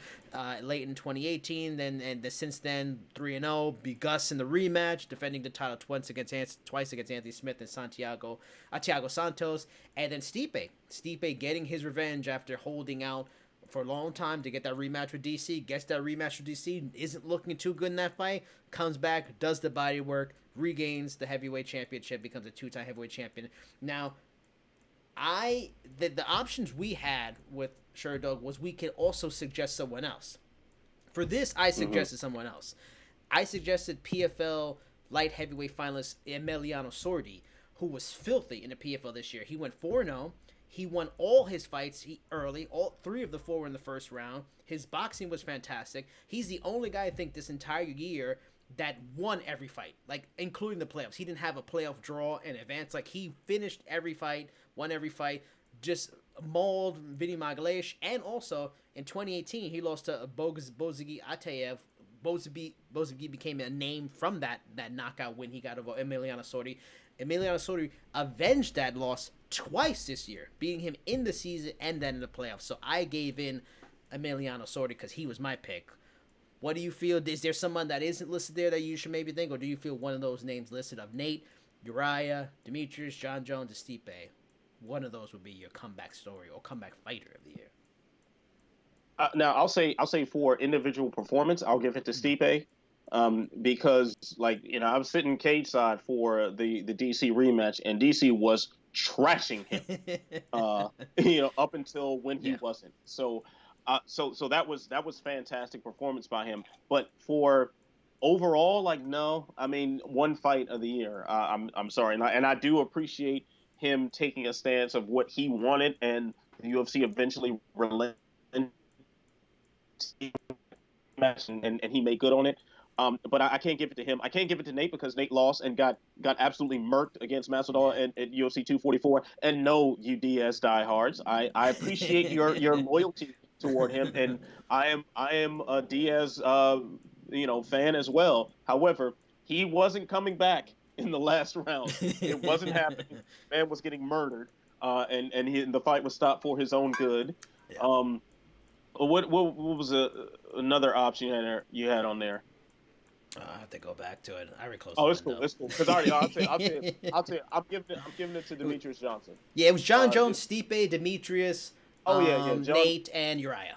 late in 2018. Since then 3-0. Beat Gus in the rematch, defending the title twice against Anthony Smith and Thiago Santos, and then Stipe getting his revenge after holding out for a long time to get that rematch with DC. Gets that rematch with DC, isn't looking too good in that fight, comes back, does the body work, regains the heavyweight championship, becomes a 2-time heavyweight champion. Now, the options we had with Sherdog was we could also suggest someone else. For this, I suggested someone else. I suggested PFL light heavyweight finalist Emiliano Sordi, who was filthy in the PFL this year. He went 4-0. He won all his fights early. All 3 of the 4 were in the first round. His boxing was fantastic. He's the only guy, I think, this entire year that won every fight, like including the playoffs. He didn't have a playoff draw in advance. Like, he finished every fight, won every fight, just mauled Vinny Magalhaes. And also in 2018, he lost to Bozigi Ataev. Bozigi became a name from that knockout win he got over Emiliano Sordi. Emiliano Sordi avenged that loss twice this year, beating him in the season and then in the playoffs. So I gave in Emiliano Sordi because he was my pick. What do you feel? Is there someone that isn't listed there that you should maybe think, or do you feel one of those names listed of Nate, Uriah, Demetrius, John Jones, and Stipe, one of those would be your comeback story or comeback fighter of the year? Now I'll say for individual performance, I'll give it to Stipe, because, like, you know, I was sitting cage side for the DC rematch, and DC was trashing him, you know, up until when he wasn't. So that was fantastic performance by him. But for overall, like, no, I mean, one fight of the year. I'm sorry, and I do appreciate him taking a stance of what he wanted, and the UFC eventually relented, and he made good on it. But I can't give it to him. I can't give it to Nate because Nate lost and got absolutely murked against Masvidal at UFC 244. And no, you Diaz diehards, I appreciate your loyalty toward him, and I am a Diaz fan as well. However, he wasn't coming back in the last round. It wasn't happening. Man was getting murdered, and the fight was stopped for his own good. Yeah. What was another option you had on there? I have to go back to it. I reclosed. Oh, it's cool. It's cool. Because I'll say I'm giving it to Demetrius Johnson. Yeah, it was John Jones, Stipe, Demetrius, Nate, and Uriah.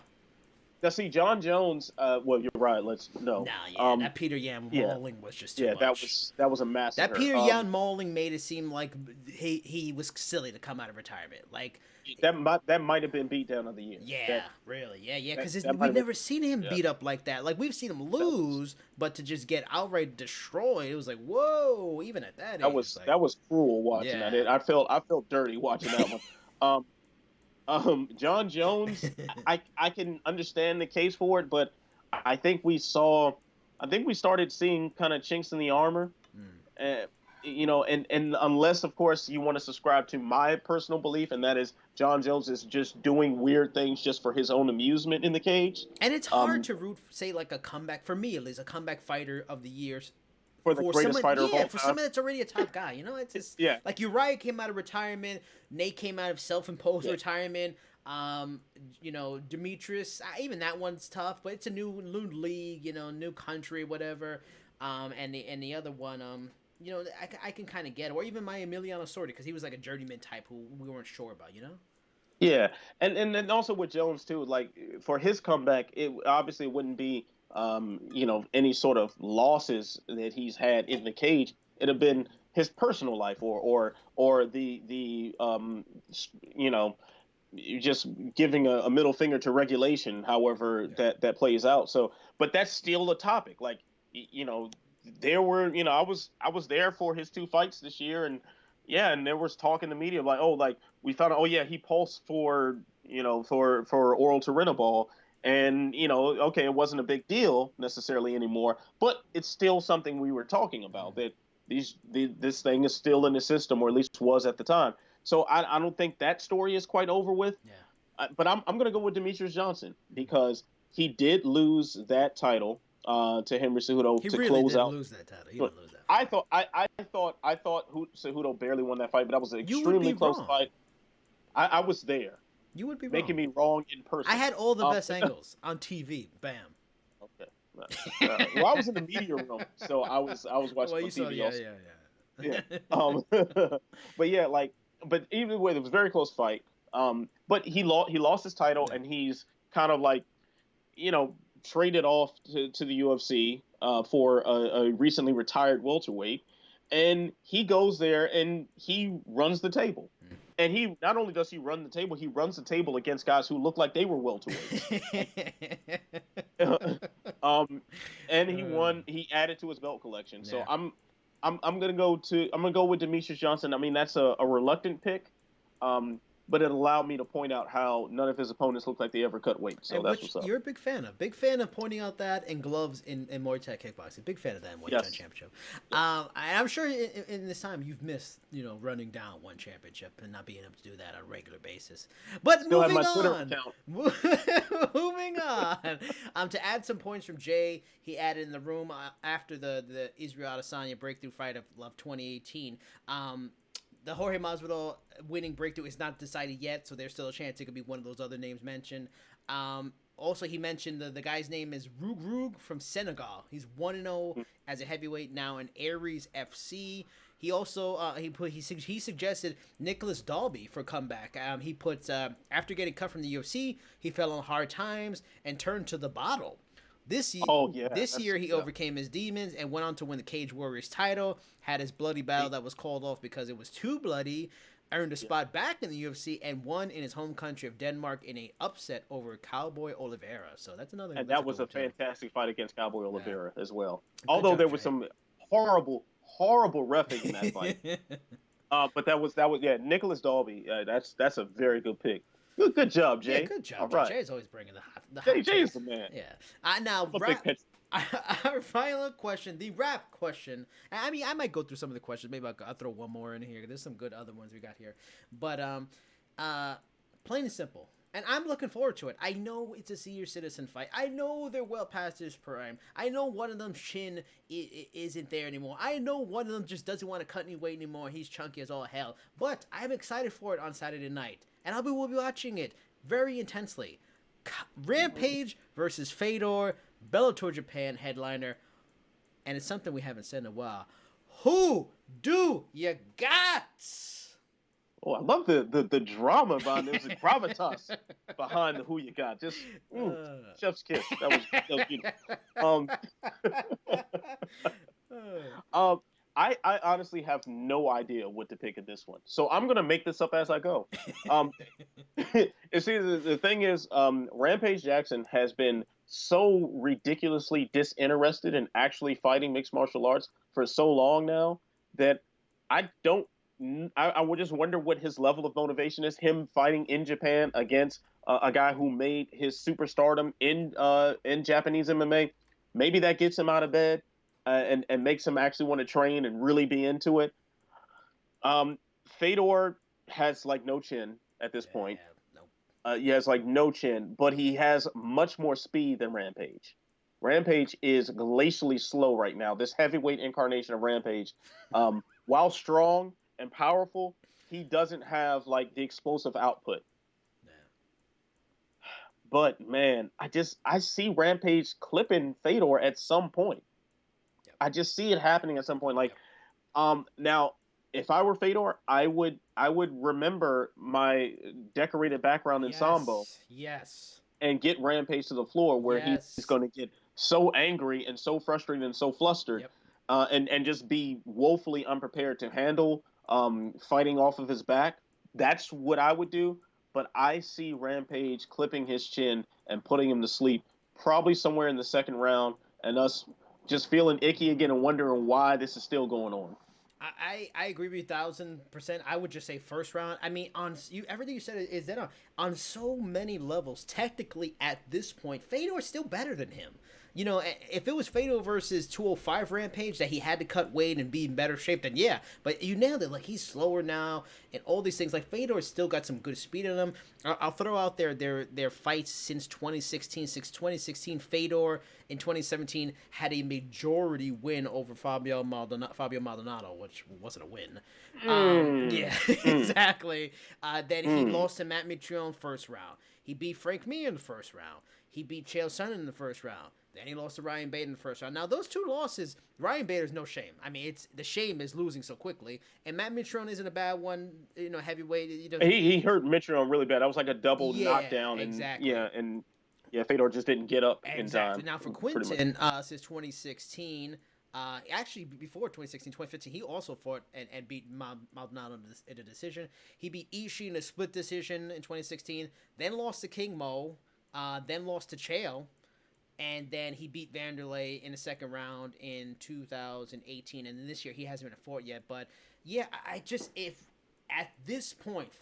Now, see, John Jones. Well, you're right. Let's no. Nah, yeah, that Peter Yan Yeah, mauling was just too yeah. much. That was a That massacre. Peter Yan mauling made it seem like he was silly to come out of retirement. Like that might have been beatdown of the year. yeah, really, yeah, because that might we've have never been- seen him yeah. beat up like that. Like we've seen him lose, but to just get outright destroyed, it was like whoa. Even at that age, like, that was cruel watching Yeah. that. I felt dirty watching that one. John Jones, I can understand the case for it, but I think we started seeing kind of chinks in the armor. You know, and unless of course you want to subscribe to my personal belief, and that is John Jones is just doing weird things just for his own amusement in the cage. And it's hard to root, say, like a comeback for me at least, a comeback fighter of the year. For the greatest fighter of all time. For someone that's already a top guy, you know, it's just like Uriah came out of retirement, Nate came out of self-imposed retirement. You know, Demetrius, even that one's tough, but it's a new league, you know, new country, whatever. And the other one, you know, I can kind of get it. Or even my Emiliano Sordi, because he was like a journeyman type who we weren't sure about, you know. Yeah, and then also with Jones too, like for his comeback, it obviously wouldn't be you know, any sort of losses that he's had in the cage. It'd have been his personal life or the you know, just giving a middle finger to regulation, however that plays out. So, but that's still a topic. Like, you know, there were, you know, I was there for his 2 fights this year, and and there was talk in the media like, oh, like we found out, oh yeah, he pulsed for, you know, for oral turinabol. And, you know, okay, it wasn't a big deal necessarily anymore, but it's still something we were talking about, that this thing is still in the system, or at least was at the time. So I don't think that story is quite over with. Yeah. But I'm going to go with Demetrius Johnson, because he did lose that title to Henry Cejudo to really close did out. lose that title. He didn't lose that. I thought Cejudo barely won that fight, but that was an extremely close fight. I was there. You would be making me wrong in person. I had all the best angles on TV. Bam. Okay. Well, I was in the media room, so I was watching on TV also. Yeah. But yeah, like, but either way, it was a very close fight. But he lost his title, and he's kind of like, you know, traded off to the UFC for a recently retired welterweight, and he goes there and he runs the table. And he not only does he run the table, he runs the table against guys who look like they were welterweights. And he won. He added to his belt collection. So I'm gonna go with Demetrius Johnson. I mean, that's a reluctant pick, but it allowed me to point out how none of his opponents look like they ever cut weight. So that's what's up. You're a big fan of. Big fan of pointing out that in gloves in Muay Thai kickboxing. Big fan of that in Muay Thai championship. I'm sure in this time you've missed, you know, running down one championship and not being able to do that on a regular basis. But Still moving have my Twitter on. account. Moving on. To add some points from Jay, he added in the room after the Israel Adesanya breakthrough fight of 2018. The Jorge Masvidal winning breakthrough is not decided yet, so there's still a chance it could be one of those other names mentioned. Also, he mentioned the guy's name is Roug from Senegal. He's 1-0 as a heavyweight now in Aries FC. He also he suggested Nicholas Dalby for comeback. He puts after getting cut from the UFC, he fell on hard times and turned to the bottle. This year, he overcame his demons and went on to win the Cage Warriors title, had his bloody battle that was called off because it was too bloody, earned a spot back in the UFC, and won in his home country of Denmark in a upset over Cowboy Oliveira. So that's another. And that was a fantastic fight against Cowboy Oliveira as well. Although there was some horrible reffing in that fight. But that was Nicholas Dalby. That's a very good pick. Good job, Jay. Yeah, good job. All right. Jay's always bringing the hot Jay's the man. Yeah. Now, our final question, the rap question. I mean, I might go through some of the questions. Maybe I'll throw one more in here. There's some good other ones we got here. But plain and simple. And I'm looking forward to it. I know it's a senior citizen fight. I know they're well past his prime. I know one of them's chin isn't there anymore. I know one of them just doesn't want to cut any weight anymore. He's chunky as all hell. But I'm excited for it on Saturday night. And we'll be watching it very intensely. Rampage versus Fedor, Bellator Japan headliner. And it's something we haven't said in a while. Who do you got? Oh, I love the drama behind this, the gravitas behind the who you got. Just chef's kiss. That was beautiful. Um, um, I honestly have no idea what to pick in this one, so I'm gonna make this up as I go. Um, you see, the thing is, Rampage Jackson has been so ridiculously disinterested in actually fighting mixed martial arts for so long now that I don't. I would just wonder what his level of motivation is. Him fighting in Japan against a guy who made his superstardom in Japanese MMA. Maybe that gets him out of bed and makes him actually want to train and really be into it. Fedor has like no chin at this point. He has like no chin, but he has much more speed than Rampage. Rampage is glacially slow right now. This heavyweight incarnation of Rampage, while strong and powerful, he doesn't have like the explosive output. Yeah. But man, I see Rampage clipping Fedor at some point. Yep. I just see it happening at some point. Like, now if I were Fedor, I would remember my decorated background in Sambo. Yes. And get Rampage to the floor where he's going to get so angry and so frustrated and so flustered, and just be woefully unprepared to handle fighting off of his back. That's what I would do. But I see Rampage clipping his chin and putting him to sleep, probably somewhere in the second round, and us just feeling icky again and wondering why this is still going on. I agree with you 1,000%. I would just say first round. I mean, everything you said is that on so many levels. Technically, at this point, Fedor's still better than him. You know, if it was Fedor versus 205 Rampage that he had to cut weight and be in better shape, then yeah. But you nailed it. Like, he's slower now and all these things. Like, Fedor's still got some good speed in him. I'll throw out their fights since 2016. Since 2016, Fedor in 2017 had a majority win over Fabio Maldonado, which wasn't a win. Yeah, exactly. Then he lost to Matt Mitrione first round. He beat Frank Mir in the first round. He beat Chael Sonnen in the first round. Then he lost to Ryan Bader in the first round. Now, those two losses, Ryan Bader's no shame. I mean, the shame is losing so quickly. And Matt Mitrione isn't a bad one, heavyweight. He hurt Mitrione really bad. That was like a double knockdown. Exactly. And Fedor just didn't get up in time. Now, for Quinton, since 2016, actually before 2016, 2015, he also fought and beat Maldonado in a decision. He beat Ishii in a split decision in 2016, then lost to King Mo, then lost to Chael. And then he beat Vanderlei in the second round in 2018. And then this year, he hasn't been fought yet. But, yeah, if at this point,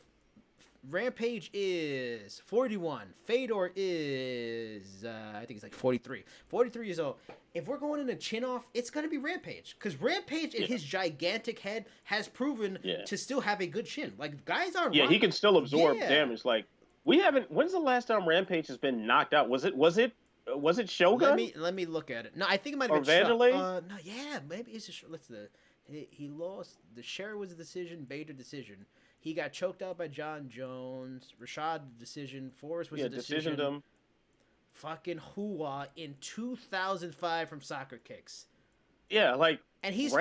Rampage is 41. Fedor is, I think he's like 43. 43 years old. If we're going in a chin-off, it's going to be Rampage. Because Rampage, in his gigantic head, has proven to still have a good chin. Like, guys aren't... Yeah, he can still absorb damage. Like, we haven't... When's the last time Rampage has been knocked out? Was it Shogun? Let me look at it. No, I think it might have been Vanderlei. No, yeah, maybe it's just he lost. The Sher was a decision, Bader decision. He got choked out by John Jones. Rashad decision. Forrest was a decision. Decisioned him. Fucking Hua in 2005 from Soccer Kicks. Yeah, like, and he's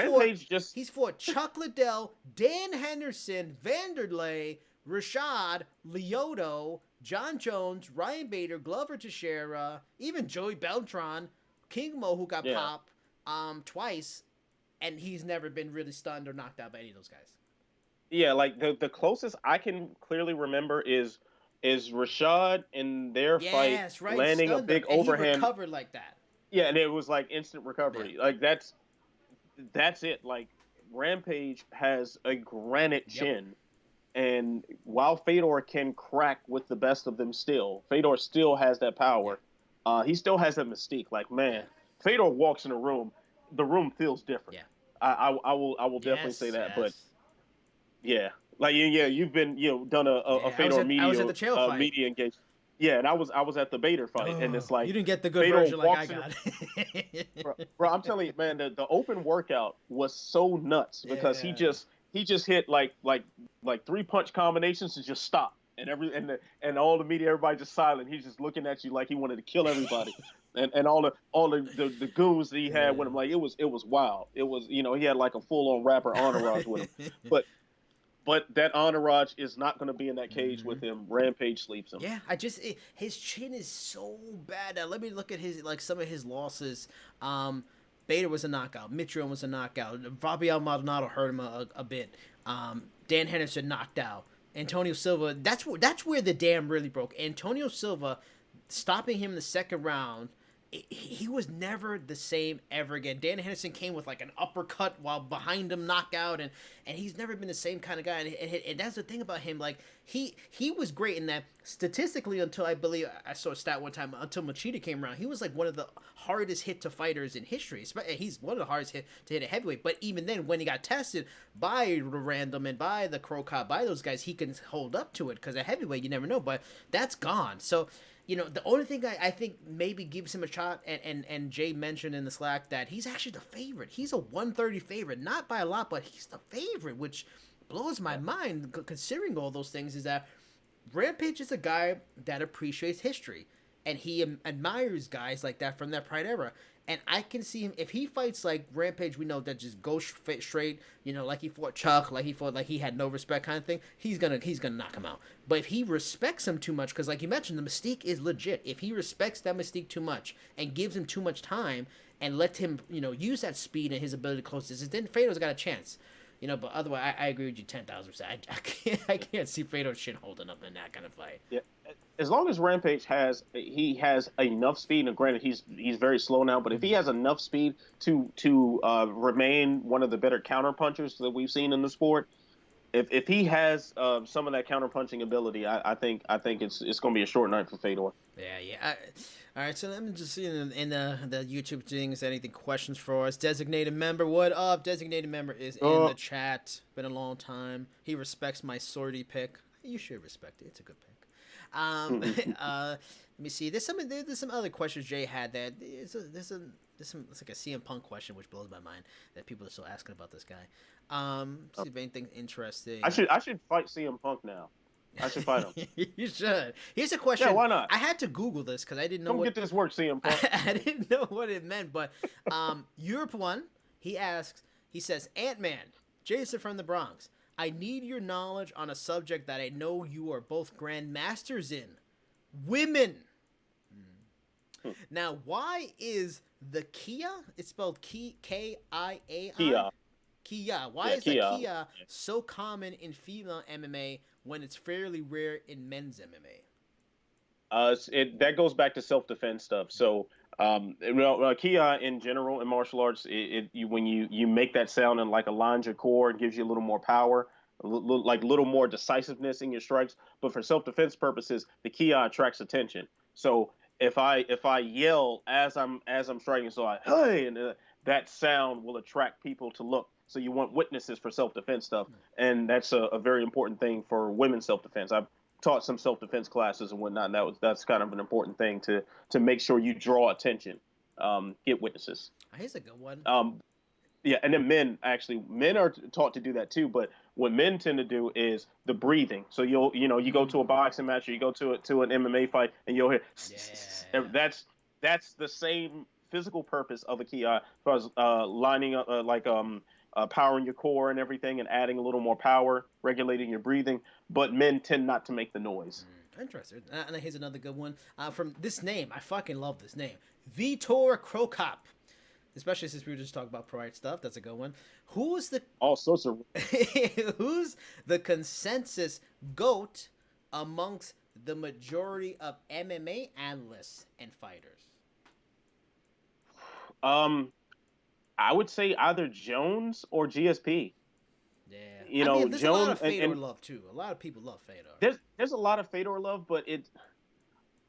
fought Chuck Liddell, Dan Henderson, Vanderlei, Rashad, Lyoto, John Jones, Ryan Bader, Glover Teixeira, even Joey Beltran, King Mo, who got popped twice, and he's never been really stunned or knocked out by any of those guys. Yeah, like the closest I can clearly remember is Rashad in their fight landing a big overhand. He recovered like that. Yeah, and it was like instant recovery. Yeah. Like that's it. Like Rampage has a granite chin. And while Fedor can crack with the best of them Fedor still has that power. He still has that mystique. Like, man, Fedor walks in a room, the room feels different. Yeah. I will definitely say that. But yeah, like you've been done a Fedor media engagement. Yeah, and I was at the Bader fight, and it's like you didn't get the good version like I got. bro, I'm telling you, man, the open workout was so nuts because he just hit like 3-punch combinations and just stopped, and all the media, everybody just silent. He's just looking at you like he wanted to kill everybody, and all the goons that he had with him, like it was wild. It was he had like a full on rapper entourage with him, but but that entourage is not going to be in that cage with him. Rampage sleeps him. Yeah, his chin is so bad. Now, let me look at some of his losses. Bader was a knockout. Mitrione was a knockout. Fabian Maldonado hurt him a bit. Dan Henderson knocked out. Antonio Silva. That's where the dam really broke. Antonio Silva stopping him in the second round. He was never the same ever again. Dan Henderson came with like an uppercut while behind him knockout, and he's never been the same kind of guy. And that's the thing about him. Like he was great in that statistically until I believe I saw a stat one time until Machida came around. He was like one of the hardest hit to fighters in history. He's one of the hardest hit to hit a heavyweight. But even then, when he got tested by the Random and by the Crow Cop, by those guys, he can hold up to it because a heavyweight you never know. But that's gone. So. The only thing I think maybe gives him a shot, and Jay mentioned in the Slack that he's actually the favorite. He's a 130 favorite, not by a lot, but he's the favorite, which blows my mind considering all those things, is that Rampage is a guy that appreciates history, and he admires guys like that from that Pride era. And I can see him, if he fights like Rampage, we know that just goes straight, like he fought Chuck, like he had no respect kind of thing, he's gonna knock him out. But if he respects him too much, because like you mentioned, the mystique is legit. If he respects that mystique too much and gives him too much time and let him, use that speed and his ability to close distance, then Fedor's got a chance. But otherwise, I agree with you 10,000%. I can't see Fedor's shit holding up in that kind of fight. Yeah, as long as Rampage has enough speed, and granted he's very slow now, but if he has enough speed to remain one of the better counter punchers that we've seen in the sport, if he has some of that counter punching ability, I think it's going to be a short night for Fedor. Yeah. All right, so let me just see in the YouTube things. Anything questions for us? Designated member, what up? Designated member is in the chat. Been a long time. He respects my sortie pick. You should respect it. It's a good pick. Let me see. There's some other questions Jay had that it's like a CM Punk question, which blows my mind that people are still asking about this guy. See if anything interesting. I should fight CM Punk now. I should fight him. You should. Here's a question. Yeah, why not? I had to Google this because I didn't know. Come get this work, CM Punk. I didn't know what it meant, but Europe one. He says, Ant-Man, Jason from the Bronx, I need your knowledge on a subject that I know you are both grandmasters in. Women. Now, why is the Kia, it's spelled K-I-A-I? Kia. Why is the Kia so common in female MMA when it's fairly rare in men's MMA? That goes back to self-defense stuff. So, Kia in general in martial arts, when you make that sound and like aligns your core, it gives you a little more power, like a little more decisiveness in your strikes. But for self-defense purposes, the Kia attracts attention. So if I yell as I'm striking, so hey, and that sound will attract people to look. So you want witnesses for self-defense stuff, and that's a very important thing for women's self-defense. I've taught some self-defense classes and whatnot, and that's kind of an important thing to make sure you draw attention, get witnesses. Here's a good one. Yeah, and then men are taught to do that too, but what men tend to do is the breathing. So you go to a boxing match or you go to an MMA fight and you'll hear that's the same physical purpose of a Ki, as far as lining up powering your core and everything and adding a little more power, regulating your breathing, but men tend not to make the noise. Interesting. And here's another good one from this name. I fucking love this name. Vitor Krokop. Especially since we were just talking about pride stuff. That's a good one. Who's the consensus GOAT amongst the majority of MMA analysts and fighters? I would say either Jones or GSP. Yeah, there's a lot of Fedor love too. A lot of people love Fedor. There's a lot of Fedor love, but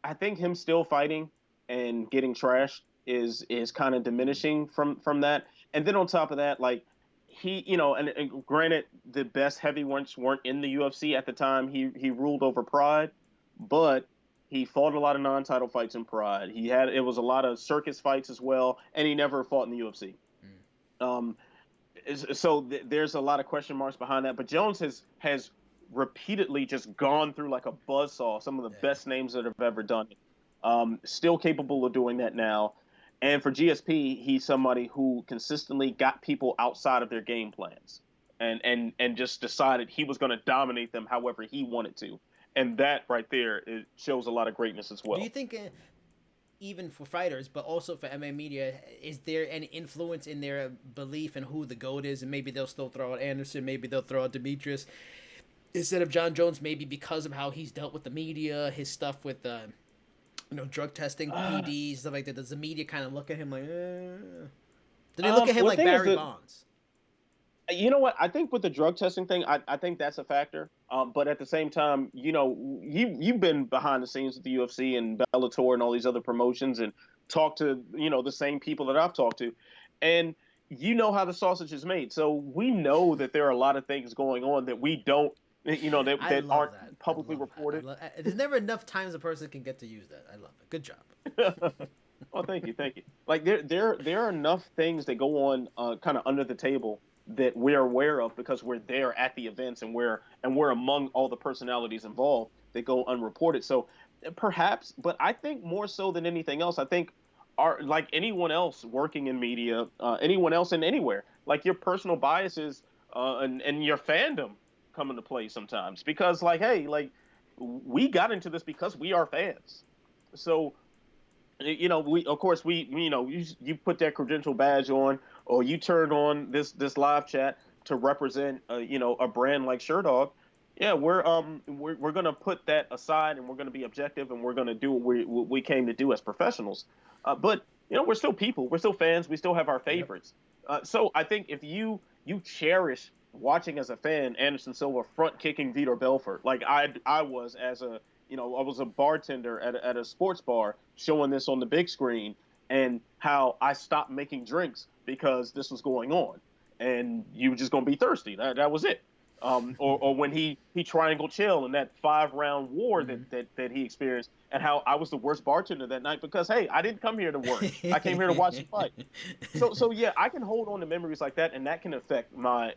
I think him still fighting and getting trashed is kind of diminishing from that. And then on top of that, like he, and granted, the best heavyweights weren't in the UFC at the time he ruled over Pride, but he fought a lot of non-title fights in Pride. It was a lot of circus fights as well, and he never fought in the UFC. So there's a lot of question marks behind that. But Jones has repeatedly just gone through like a buzzsaw some of the best names that have ever done it. Still capable of doing that now. And for GSP, he's somebody who consistently got people outside of their game plans. and just decided he was going to dominate them however he wanted to. And that right there, it shows a lot of greatness as well. Do you think, even for fighters, but also for MMA media, is there any influence in their belief in who the GOAT is? And maybe they'll still throw out Anderson, maybe they'll throw out Demetrius instead of John Jones, maybe because of how he's dealt with the media, his stuff with drug testing, PDs, stuff like that. Does the media kind of look at him like, Do they look at him like Barry Bonds? You know what? I think with the drug testing thing, I think that's a factor. But at the same time, you've been behind the scenes with the UFC and Bellator and all these other promotions and talked to, the same people that I've talked to. And you know how the sausage is made. So we know that there are a lot of things going on that we don't, that aren't publicly reported. There's never enough times a person can get to use that. I love it. Good job. Oh, thank you. Like there are enough things that go on kind of under the table that we're aware of because we're there at the events and we're among all the personalities involved that go unreported. So perhaps, but I think more so than anything else, I think like anyone else working in media, anyone else in anywhere, like your personal biases and your fandom come into play sometimes because hey, we got into this because we are fans. So, you put that credential badge on, or you turn on this live chat to represent, a brand like Sherdog. Yeah, we're gonna put that aside, and we're gonna be objective, and we're gonna do what we came to do as professionals. But we're still people, we're still fans, we still have our favorites. Yep. So I think if you cherish watching as a fan Anderson Silva front kicking Vitor Belfort, like I was as a I was a bartender at a sports bar showing this on the big screen, and how I stopped making drinks because this was going on, and you were just gonna be thirsty. That was it. Or when he triangle chill in that 5-round war that he experienced, and how I was the worst bartender that night because hey, I didn't come here to work. I came here to watch the fight. So yeah, I can hold on to memories like that, and that can affect my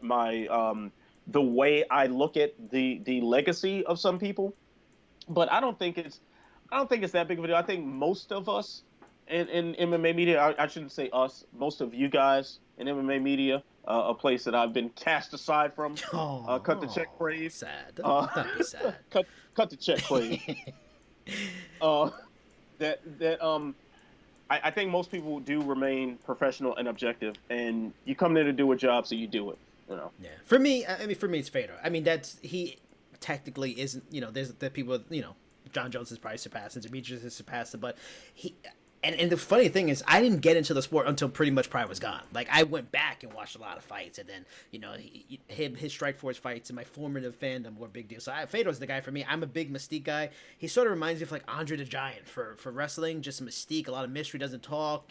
the way I look at the legacy of some people. But I don't think it's that big of a deal. I think most of us in MMA media, I shouldn't say us, most of you guys in MMA media, a place that I've been cast aside from. Cut the check, Crave. Sad. Don't be sad. Cut the check, Crave. I think most people do remain professional and objective, and you come there to do a job, so you do it. Yeah. For me, it's Fedor. I mean, he technically isn't. There's the people. John Jones has probably surpassed him. Demetrius has surpassed him, but he. And the funny thing is, I didn't get into the sport until pretty much Pride was gone. Like, I went back and watched a lot of fights, and then, his Strikeforce fights and my formative fandom were a big deal. So Fedor's the guy for me. I'm a big Mystique guy. He sort of reminds me of, like, Andre the Giant for wrestling. Just Mystique, a lot of mystery, doesn't talk,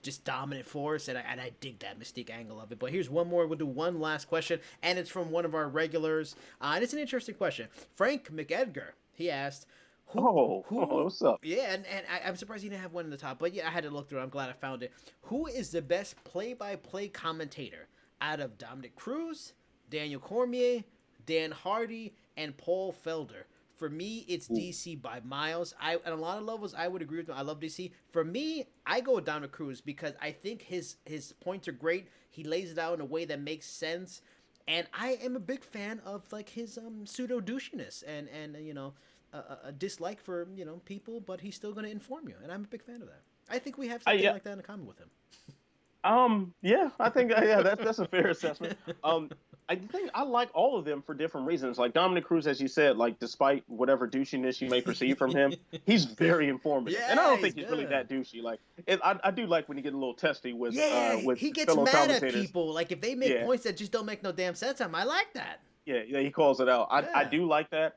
just dominant force, and I dig that Mystique angle of it. But here's one more. We'll do one last question, and it's from one of our regulars. And it's an interesting question. Frank McEdgar, he asked, what's up? Yeah, and I'm surprised you didn't have one in the top, but yeah, I had to look through it. I'm glad I found it. Who is the best play-by-play commentator out of Dominic Cruz, Daniel Cormier, Dan Hardy, and Paul Felder? For me, it's DC by miles. On a lot of levels, I would agree with him. I love DC. For me, I go with Dominic Cruz because I think his points are great. He lays it out in a way that makes sense, and I am a big fan of like his pseudo douchiness and a dislike for people, but he's still going to inform you, and I'm a big fan of that. I think we have something like that in common with him. Yeah, I think that's a fair assessment. I think I like all of them for different reasons. Like Dominic Cruz, as you said, like despite whatever douchiness you may perceive from him, he's very informative, and I don't think he's really that douchey. Like I do like when he get a little testy with he gets mad at people. Like if they make points that just don't make no damn sense, I like that. Yeah, he calls it out. I do like that.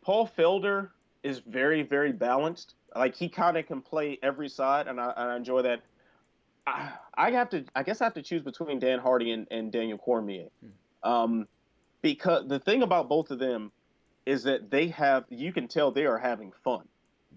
Paul Felder is very, very balanced. Like he kind of can play every side, and I enjoy that. I guess I have to choose between Dan Hardy and Daniel Cormier, because the thing about both of them is that you can tell they are having fun.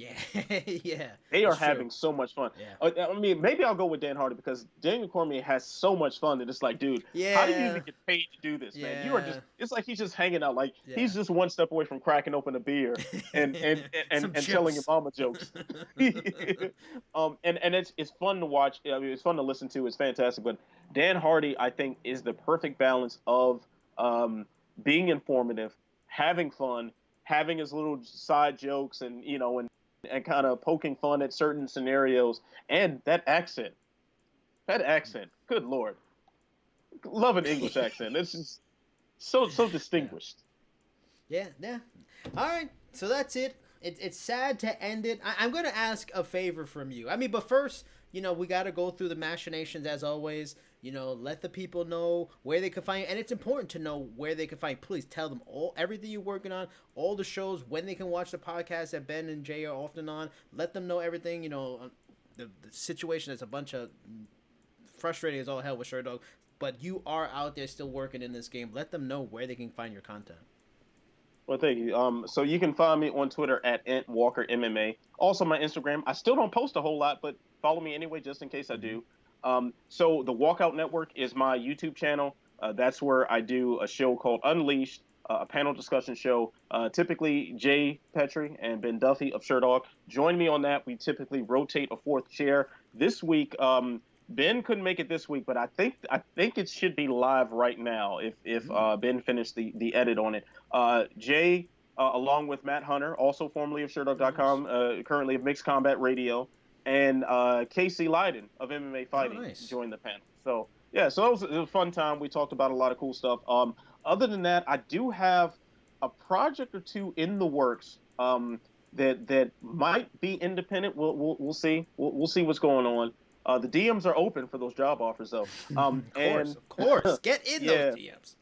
Yeah, yeah. They are It's true. having so much fun. Yeah. I mean, maybe I'll go with Dan Hardy because Daniel Cormier has so much fun that it's like, dude, how do you Yeah. even get paid to do this, man? You are Yeah. just, it's like he's just hanging out. Like Yeah. he's just one step away from cracking open a beer Some and telling your chips. mama jokes. And it's fun to watch. I mean, it's fun to listen to. It's fantastic. But Dan Hardy, I think, is the perfect balance of being informative, having fun, having his little side jokes, and and kind of poking fun at certain scenarios, and that accent. That accent. Good Lord. Love an English accent. It's just so distinguished. Yeah, yeah. All right, so that's it. It's sad to end it. I'm going to ask a favor from you. I mean, but first, we got to go through the machinations as always. Let the people know where they can find you. And it's important to know where they can find you. Please tell them everything you're working on, all the shows, when they can watch the podcast that Ben and Jay are often on. Let them know everything. The situation is a bunch of frustrating as all hell with Sherdog. But you are out there still working in this game. Let them know where they can find your content. Well, thank you. So you can find me on Twitter at Ant Walker MMA. Also, my Instagram. I still don't post a whole lot, but follow me anyway, just in case I do. So the Walkout Network is my YouTube channel. That's where I do a show called Unleashed, a panel discussion show. Typically, Jay Petrie and Ben Duffy of Sherdog join me on that. We typically rotate a fourth chair. This week, Ben couldn't make it this week, but I think it should be live right now if Ben finished the edit on it. Jay, along with Matt Hunter, also formerly of Sherdog.com, currently of Mixed Combat Radio, and Casey Leiden of MMA Fighting joined the panel. So yeah, so it was a fun time. We talked about a lot of cool stuff. Other than that, I do have a project or two in the works that might be independent. We'll see. We'll see what's going on. The DMs are open for those job offers, though. Of course. Get in those DMs.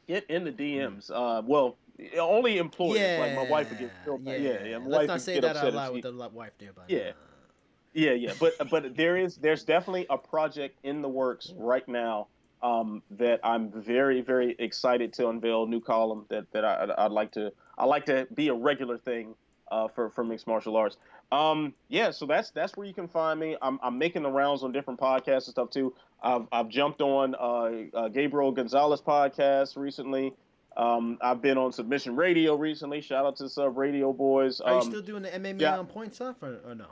Get in the DMs. Well, only employers, like my wife would get. Yeah. Let's not say that out loud with the wife nearby. Yeah. But there's definitely a project in the works right now that I'm very, very excited to unveil. A new column that I'd like to be a regular thing for mixed martial arts. So that's where you can find me. I'm making the rounds on different podcasts and stuff too. I've jumped on Gabriel Gonzalez podcast recently. I've been on Submission Radio recently. Shout out to the Sub Radio boys. Are you still doing the MMA on point stuff or no?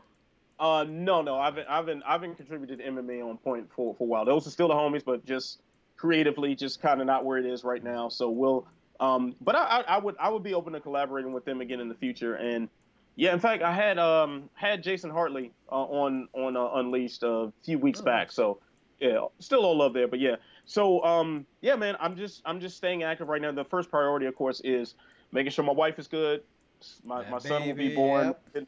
No. I've been contributed to MMA on point for a while. Those are still the homies, but just creatively, just kind of not where it is right now. So we'll. But I would be open to collaborating with them again in the future. And yeah, in fact, I had Jason Hartley on Unleashed a few weeks back. So yeah, still all love there. But yeah, so yeah, man, I'm just staying active right now. The first priority, of course, is making sure my wife is good. My son will be born. Yep.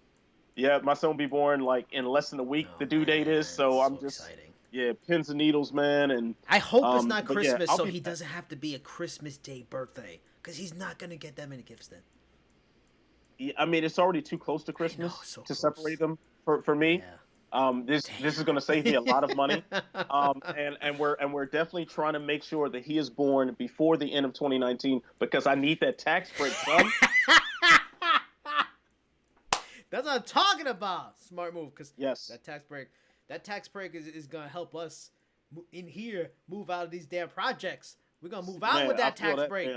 Yeah, my son will be born like in less than a week. The due date is. So I'm just exciting. Yeah, pins and needles, man. And I hope it's not Christmas, so he doesn't have to be a Christmas Day birthday, because he's not gonna get that many gifts then. Yeah, I mean, it's already too close to Christmas to separate them for me. Yeah. This is gonna save me a lot of money. And we're definitely trying to make sure that he is born before the end of 2019 because I need that tax break, son. That's what I'm talking about. Smart move, because yes, that tax break is gonna help us in here move out of these damn projects. We're gonna move out with that tax break.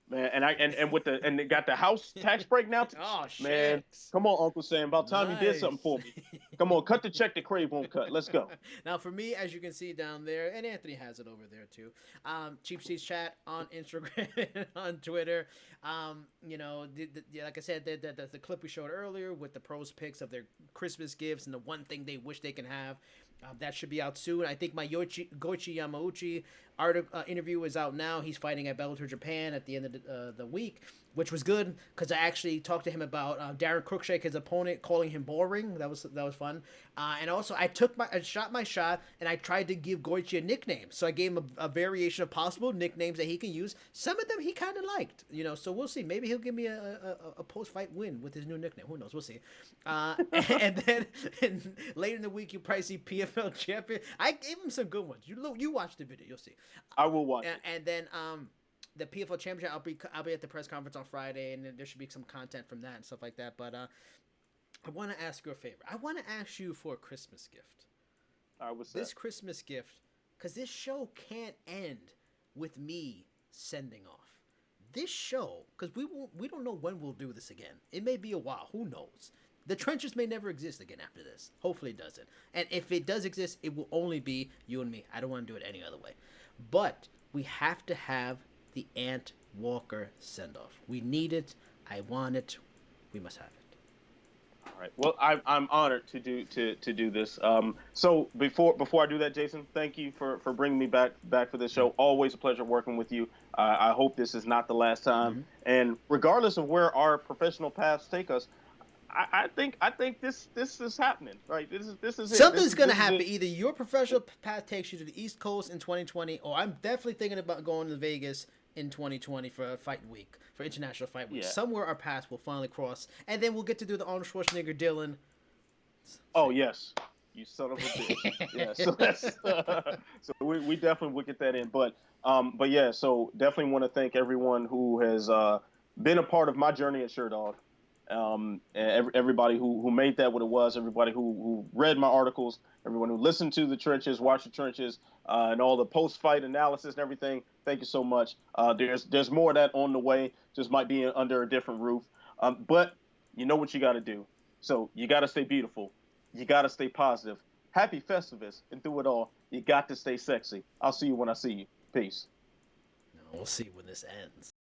Man, and they got the house tax break now. Oh shit! Man, come on, Uncle Sam. About time you did something for me. Come on, cut the check that Crave won't cut. Let's go. Now, for me, as you can see down there, and Anthony has it over there too. Cheap Seats Chat on Instagram and on Twitter. Like I said, the clip we showed earlier with the pros picks of their Christmas gifts and the one thing they wish they can have. That should be out soon. I think my Goichi Yamauchi interview is out now. He's fighting at Bellator Japan at the end of the week, which was good because I actually talked to him about Darren Cruikshank, his opponent, calling him boring. That was fun. And also, I shot my shot and I tried to give Goichi a nickname. So I gave him a variation of possible nicknames that he can use. Some of them he kind of liked, So we'll see. Maybe he'll give me a post-fight win with his new nickname. Who knows? We'll see. And then later in the week, you'll probably see PFL champion. I gave him some good ones. You watch the video, you'll see. I will watch it. And then the PFL championship, I'll be at the press conference on Friday, and there should be some content from that and stuff like that. But I want to ask you a favor. I want to ask you for a Christmas gift. I would say This Christmas gift, because this show can't end with me sending off. This show, because we don't know when we'll do this again. It may be a while. Who knows? The trenches may never exist again after this. Hopefully it doesn't. And if it does exist, it will only be you and me. I don't want to do it any other way. But we have to have the Ant Walker send-off. We need it. I want it. We must have it. All right. Well, I'm honored to do this. So before I do that, Jason, thank you for bringing me back for this show. Always a pleasure working with you. I hope this is not the last time. Mm-hmm. And regardless of where our professional paths take us, I think this is happening. Right. This is it. Something's gonna happen. Either your professional path takes you to the East Coast in 2020, or I'm definitely thinking about going to Vegas in 2020 for Fight Week, for International Fight Week. Yeah. Somewhere our paths will finally cross, and then we'll get to do the Arnold Schwarzenegger Dylan. Oh yes, you son of a bitch. Yeah. So that's so we definitely will get that in. But yeah. So definitely want to thank everyone who has been a part of my journey at Sherdog. And everybody who made that what it was, everybody who read my articles, everyone who listened to the trenches, watched the trenches, and all the post-fight analysis and everything. Thank you so much. There's more of that on the way. Just might be under a different roof. But you know what you got to do. So you got to stay beautiful. You got to stay positive. Happy Festivus, and through it all, you got to stay sexy. I'll see you when I see you. Peace. No, we'll see when this ends.